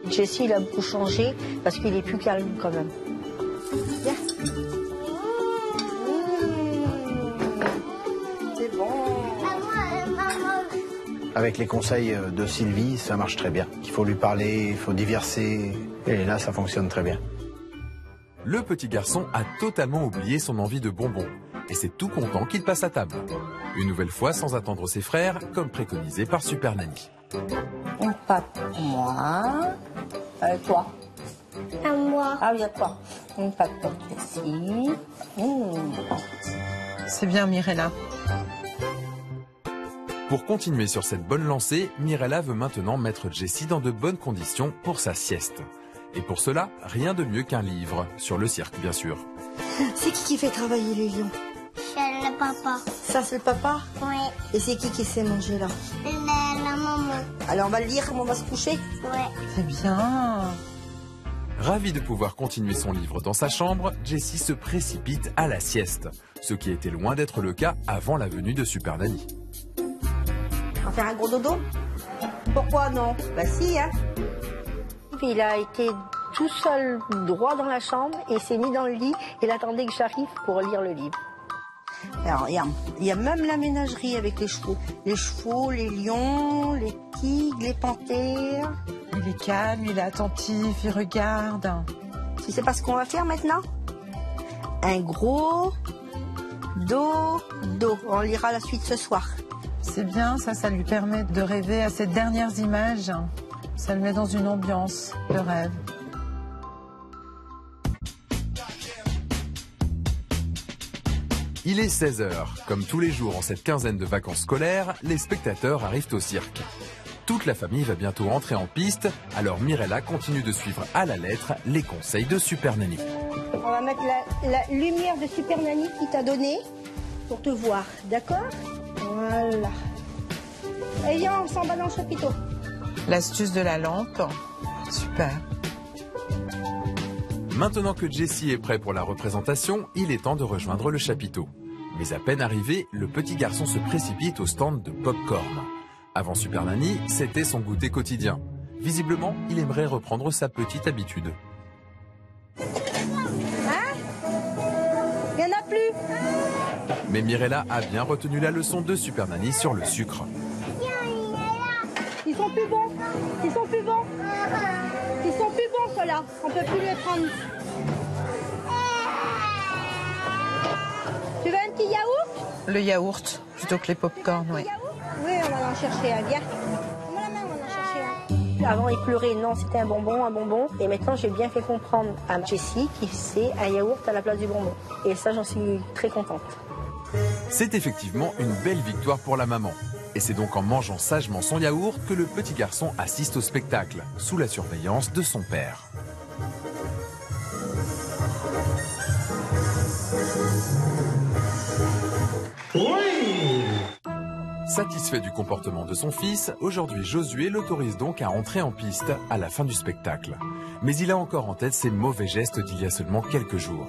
Jessie, il a beaucoup changé parce qu'il est plus calme quand même. Viens. C'est bon. Avec les conseils de Sylvie, ça marche très bien. Il faut lui parler, il faut diverser. Et là, ça fonctionne très bien. Le petit garçon a totalement oublié son envie de bonbons. Et c'est tout content qu'il passe à table. Une nouvelle fois sans attendre ses frères, comme préconisé par Super Nanny. Une pâte pour moi. Toi. À moi. Ah oui, à toi. Une pâte pour Jessie. C'est bien, Mirella. Pour continuer sur cette bonne lancée, Mirella veut maintenant mettre Jessie dans de bonnes conditions pour sa sieste. Et pour cela, rien de mieux qu'un livre, sur le cirque bien sûr. C'est qui fait travailler les lions? C'est le papa. Ça, c'est le papa? Oui. Et c'est qui sait manger là? La maman. Alors on va le lire, on va se coucher? Ouais. C'est bien. Ravi de pouvoir continuer son livre dans sa chambre, Jessie se précipite à la sieste, ce qui était loin d'être le cas avant la venue de Super Nanny. On va faire un gros dodo? Pourquoi non? Bah si, hein. Il a été tout seul droit dans la chambre et s'est mis dans le lit et il attendait que j'arrive pour lire le livre. Alors, il y a même la ménagerie avec les chevaux. Les chevaux, les lions, les tigres, les panthères. Il est calme, il est attentif, il regarde. Tu sais pas ce qu'on va faire maintenant? Un gros dodo. On lira la suite ce soir. C'est bien, ça lui permet de rêver à ces dernières images. Ça le met dans une ambiance de rêve. Il est 16h. Comme tous les jours en cette quinzaine de vacances scolaires, les spectateurs arrivent au cirque. Toute la famille va bientôt entrer en piste, alors Mirella continue de suivre à la lettre les conseils de Super Nanny. On va mettre la lumière de Super Nanny qui t'a donnée pour te voir, d'accord? Voilà. Et viens, on s'en va dans le chapiteau. L'astuce de la lampe, super. Maintenant que Jessie est prêt pour la représentation, il est temps de rejoindre le chapiteau. Mais à peine arrivé, le petit garçon se précipite au stand de pop-corn. Avant Super Nanny, c'était son goûter quotidien. Visiblement, il aimerait reprendre sa petite habitude. Hein? Il n'y en a plus. Mais Mirella a bien retenu la leçon de Super Nanny sur le sucre. Ils sont plus bons. Ils sont plus bons. Ils sont plus bons, ceux-là. On peut plus les prendre. Tu veux un petit yaourt? Le yaourt, plutôt que les pop-corn, oui. Oui, on va en chercher un. Viens. Donne-moi la main, on va en chercher un. Avant, il pleurait. Non, c'était un bonbon. Et maintenant, j'ai bien fait comprendre à Jessie que c'est un yaourt à la place du bonbon. Et ça, j'en suis très contente. C'est effectivement une belle victoire pour la maman. Et c'est donc en mangeant sagement son yaourt que le petit garçon assiste au spectacle, sous la surveillance de son père. Satisfait du comportement de son fils, aujourd'hui Josué l'autorise donc à entrer en piste à la fin du spectacle. Mais il a encore en tête ses mauvais gestes d'il y a seulement quelques jours.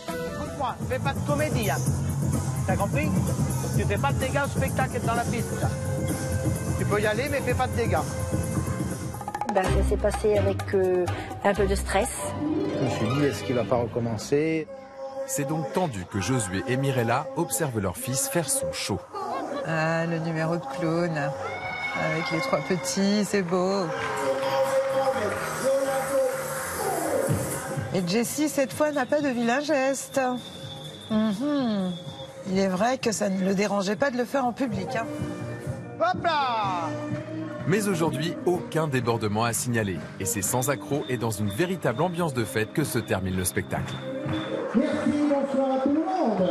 Écoute-moi, fais pas de comédie, hein. T'as compris? Tu fais pas de dégâts au spectacle dans la piste. Là. Tu peux y aller, mais fais pas de dégâts. Ben, ça s'est passé avec un peu de stress. Je me suis dit, est-ce qu'il va pas recommencer? C'est donc tendu que Josué et Mirella observent leur fils faire son show. Ah, le numéro de clown, avec les 3 petits, c'est beau. Et Jessie, cette fois, n'a pas de vilain geste. Il est vrai que ça ne le dérangeait pas de le faire en public. Hein. Hop là! Mais aujourd'hui, aucun débordement à signaler. Et c'est sans accroc et dans une véritable ambiance de fête que se termine le spectacle. Merci, bonsoir à tout le monde.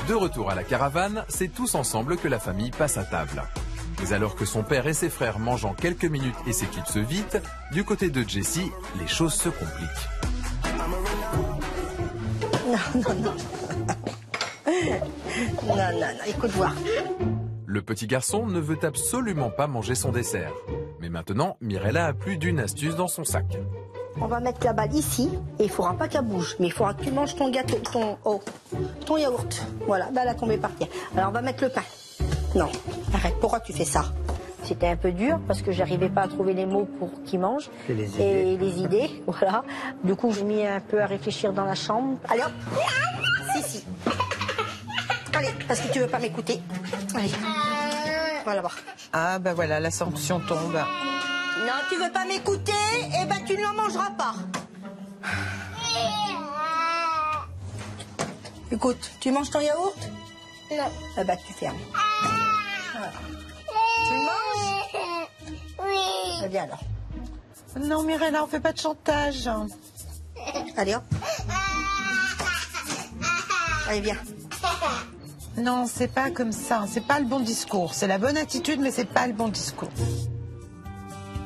De retour à la caravane, c'est tous ensemble que la famille passe à table. Mais alors que son père et ses frères mangent en quelques minutes et s'éclipsent vite, du côté de Jessie, les choses se compliquent. Non, écoute voir. Le petit garçon ne veut absolument pas manger son dessert. Mais maintenant, Mirella a plus d'une astuce dans son sac. On va mettre la balle ici et il ne faudra pas qu'elle bouge. Mais il faudra que tu manges ton gâteau, ton yaourt. Voilà, bah, elle a tombé par terre. Alors on va mettre le pain. Non, arrête, pourquoi tu fais ça? C'était un peu dur parce que j'arrivais pas à trouver les mots pour qu'il mange. Et les idées, voilà. Du coup, j'ai mis un peu à réfléchir dans la chambre. Allez hop. Si. Allez, parce que tu veux pas m'écouter. Allez. Voilà. Ah, ben voilà, la sanction tombe. Non, tu veux pas m'écouter? Eh ben, tu ne l'en mangeras pas. Écoute, tu manges ton yaourt? Non. Eh ben, tu fermes. Voilà. Tu manges? Oui. Eh bien alors. Non, Mirella, on fait pas de chantage. Allez, hop. Allez, viens. Non, c'est pas comme ça. C'est pas le bon discours. C'est la bonne attitude, mais c'est pas le bon discours.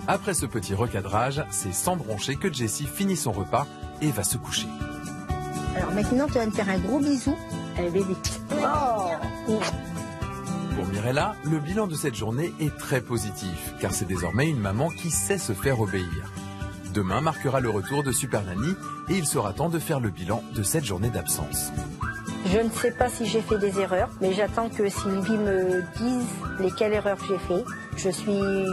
Après ce petit recadrage, c'est sans broncher que Jessie finit son repas et va se coucher. Alors maintenant, tu vas me faire un gros bisou. Allez, bébé. Oh. Pour Mirella, le bilan de cette journée est très positif, car c'est désormais une maman qui sait se faire obéir. Demain marquera le retour de Super Nanny et il sera temps de faire le bilan de cette journée d'absence. Je ne sais pas si j'ai fait des erreurs, mais j'attends que Sylvie me dise lesquelles erreurs j'ai fait. Je suis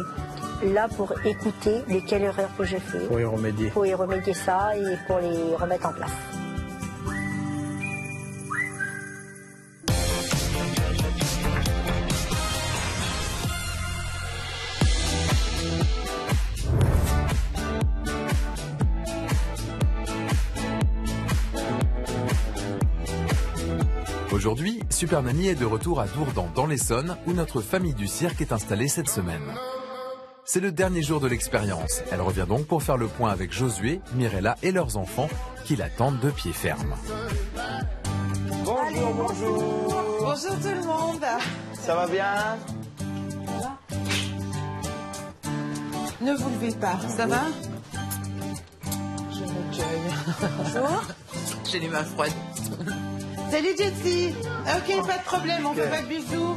là pour écouter lesquelles erreurs que j'ai fait. Pour y remédier. Pour y remédier ça et pour les remettre en place. Aujourd'hui, Super Nanny est de retour à Dourdan dans l'Essonne où notre famille du cirque est installée cette semaine. C'est le dernier jour de l'expérience. Elle revient donc pour faire le point avec Josué, Mirella et leurs enfants qui l'attendent de pied ferme. Bonjour, bonjour. Bonjour tout le monde. Ça va bien? Ne vous levez pas, ça va? Je me cueille. Bonjour. J'ai les mains froides. Salut Jessie. Ok, pas de problème, on fait pas de bisous.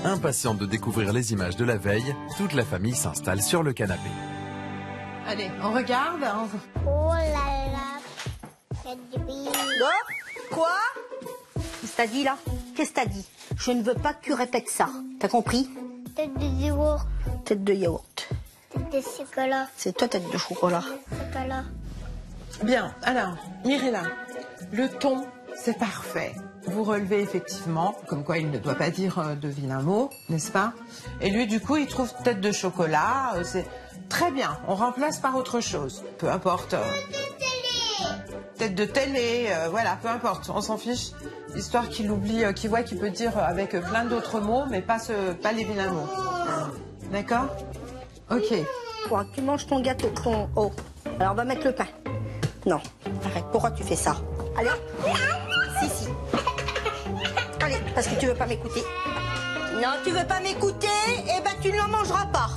Impatiente de découvrir les images de la veille, toute la famille s'installe sur le canapé. Allez, on regarde. Oh là là. Faites du bisou. Quoi? Qu'est-ce que t'as dit là? Qu'est-ce que t'as dit? Je ne veux pas que tu répètes ça. T'as compris? Tête de yaourt. Tête de yaourt. Tête de chocolat. C'est toi tête de chocolat. Chocolat. Bien, alors, Mirella, le ton, c'est parfait. Vous relevez effectivement, comme quoi il ne doit pas dire de vilains mots, n'est-ce pas? Et lui, du coup, il trouve tête de chocolat, c'est très bien, on remplace par autre chose. Peu importe. Tête de télé, voilà, peu importe, on s'en fiche. Histoire qu'il oublie, qu'il voit qu'il peut dire avec plein d'autres mots, mais pas les vilains mots. D'accord? Ok. Toi, tu manges ton gâteau, Alors on va mettre le pain. Non, arrête, pourquoi tu fais ça? Allez, si. Allez, parce que tu veux pas m'écouter. Non, tu veux pas m'écouter? Eh ben, tu ne l'en mangeras pas.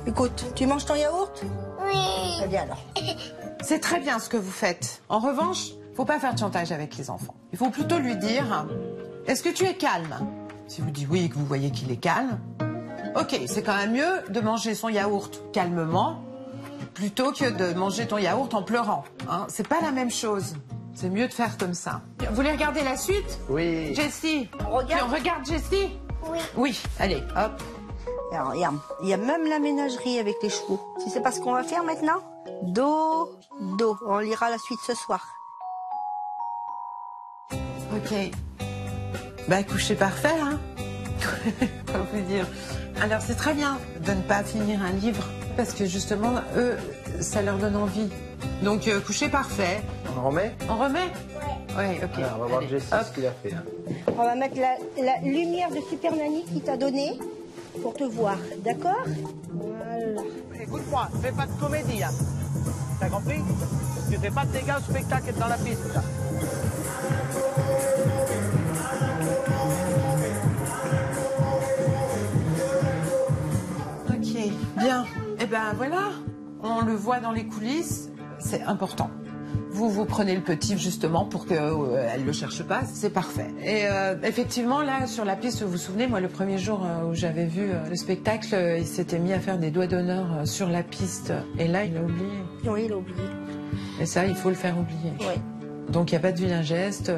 Écoute, tu manges ton yaourt? Oui. Eh bien alors. C'est très bien ce que vous faites. En revanche, faut pas faire de chantage avec les enfants. Il faut plutôt lui dire, est-ce que tu es calme? Si vous dites oui et que vous voyez qu'il est calme, ok, c'est quand même mieux de manger son yaourt calmement plutôt que de manger ton yaourt en pleurant. Hein, c'est pas la même chose. C'est mieux de faire comme ça. Vous voulez regarder la suite? Oui. Jessie, on regarde Jessie? Oui. Oui, allez, hop. Alors, regarde, il y a même la ménagerie avec les chevaux. Tu sais pas ce qu'on va faire maintenant? Do, do. On lira la suite ce soir. Ok. Bah, coucher parfait, hein. Comment vous dire? Alors, c'est très bien de ne pas finir un livre, parce que justement, eux, ça leur donne envie. Donc, coucher parfait. On remet? On remet? Ouais, ok. Alors, on va voir Allez, Jessie hop. ce qu'il a fait. Hein. On va mettre la lumière de Super Nanny qui t'a donné pour te voir, d'accord? Voilà. Écoute-moi, fais pas de comédie, hein. T'as compris? Tu fais pas de dégâts au spectacle dans la piste, là. Ok, bien. Eh ben voilà, on le voit dans les coulisses, c'est important. Vous prenez le petit justement pour qu'elle le cherche pas, c'est parfait. Et effectivement, là, sur la piste, vous vous souvenez, moi, le premier jour où j'avais vu le spectacle, il s'était mis à faire des doigts d'honneur sur la piste. Et là, il a oublié. Oui, il a oublié. Et ça, il faut le faire oublier. Oui. Donc, il n'y a pas de vilain geste,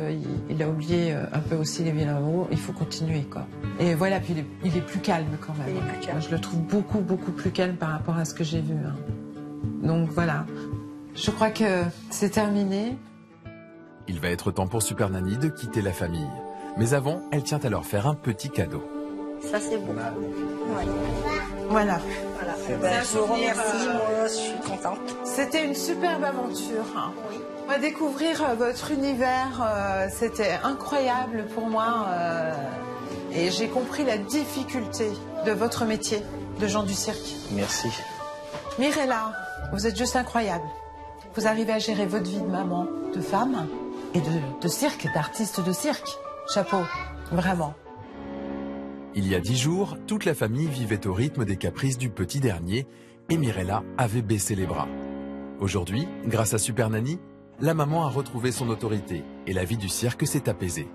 il a oublié un peu aussi les vilains mots, il faut continuer, quoi. Et voilà, puis il est plus calme quand même. Il est plus calme. Moi, je le trouve beaucoup, beaucoup plus calme par rapport à ce que j'ai vu. Hein. Donc, voilà. Je crois que c'est terminé. Il va être temps pour Super Nanny de quitter la famille. Mais avant, elle tient à leur faire un petit cadeau. Ça, c'est beau. Ouais. Voilà. Voilà. C'est Ben, un je vous souvenir, remercie, moi, je suis contente. C'était une superbe aventure. Oui. On va découvrir votre univers. C'était incroyable pour moi. Et j'ai compris la difficulté de votre métier de gens du cirque. Merci. Mirella, vous êtes juste incroyable. Vous arrivez à gérer votre vie de maman, de femme et de cirque, d'artiste de cirque. Chapeau, vraiment. Il y a 10 jours, toute la famille vivait au rythme des caprices du petit dernier et Mirella avait baissé les bras. Aujourd'hui, grâce à Super Nanny, la maman a retrouvé son autorité et la vie du cirque s'est apaisée.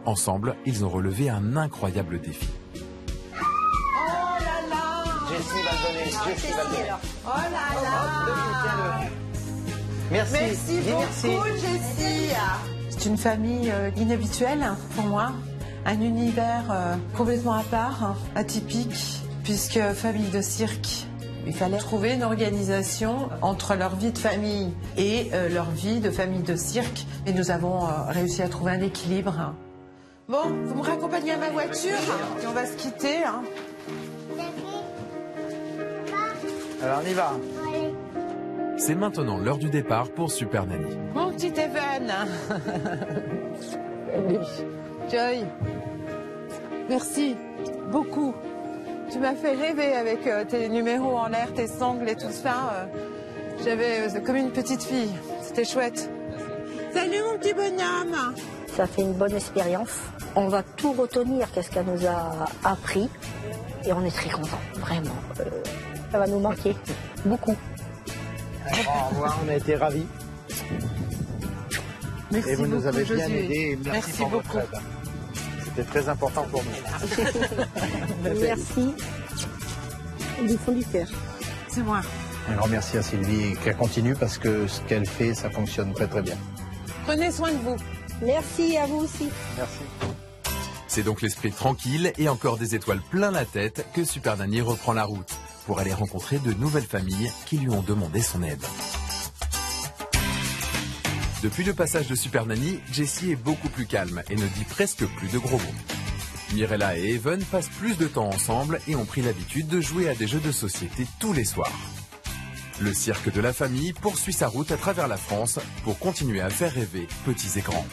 Ensemble, ils ont relevé un incroyable défi. Oh là là! Jessie va le donner. Jessie va le donner. Oh là là! Merci. Merci beaucoup, Jessie. C'est une famille inhabituelle pour moi. Un univers complètement à part, atypique, puisque famille de cirque, il fallait trouver une organisation entre leur vie de famille et leur vie de famille de cirque. Et nous avons réussi à trouver un équilibre. Bon, vous me raccompagnez à ma voiture et on va se quitter. Hein. Alors, on y va. C'est maintenant l'heure du départ pour Super Nanny. Mon petit Evan. Joy, merci beaucoup. Tu m'as fait rêver avec tes numéros en l'air, tes sangles et tout ça. J'avais comme une petite fille. C'était chouette. Salut mon petit bonhomme. Ça fait une bonne expérience. On va tout retenir, qu'est-ce qu'elle nous a appris. Et on est très contents, vraiment. Ça va nous manquer, beaucoup. Au revoir, on a été ravis. Merci et vous nous avez beaucoup, bien Josué. aidés. Merci pour beaucoup. votre aide. C'était très important pour nous. Merci. Du fond du cœur. C'est moi. Un grand merci à Sylvie et qu'elle continue parce que ce qu'elle fait, ça fonctionne très très bien. Prenez soin de vous. Merci à vous aussi. Merci. C'est donc l'esprit tranquille et encore des étoiles plein la tête que Super Nanny reprend la route pour aller rencontrer de nouvelles familles qui lui ont demandé son aide. Depuis le passage de Super Nanny, Jessie est beaucoup plus calme et ne dit presque plus de gros mots. Mirella et Even passent plus de temps ensemble et ont pris l'habitude de jouer à des jeux de société tous les soirs. Le cirque de la famille poursuit sa route à travers la France pour continuer à faire rêver petits et grands.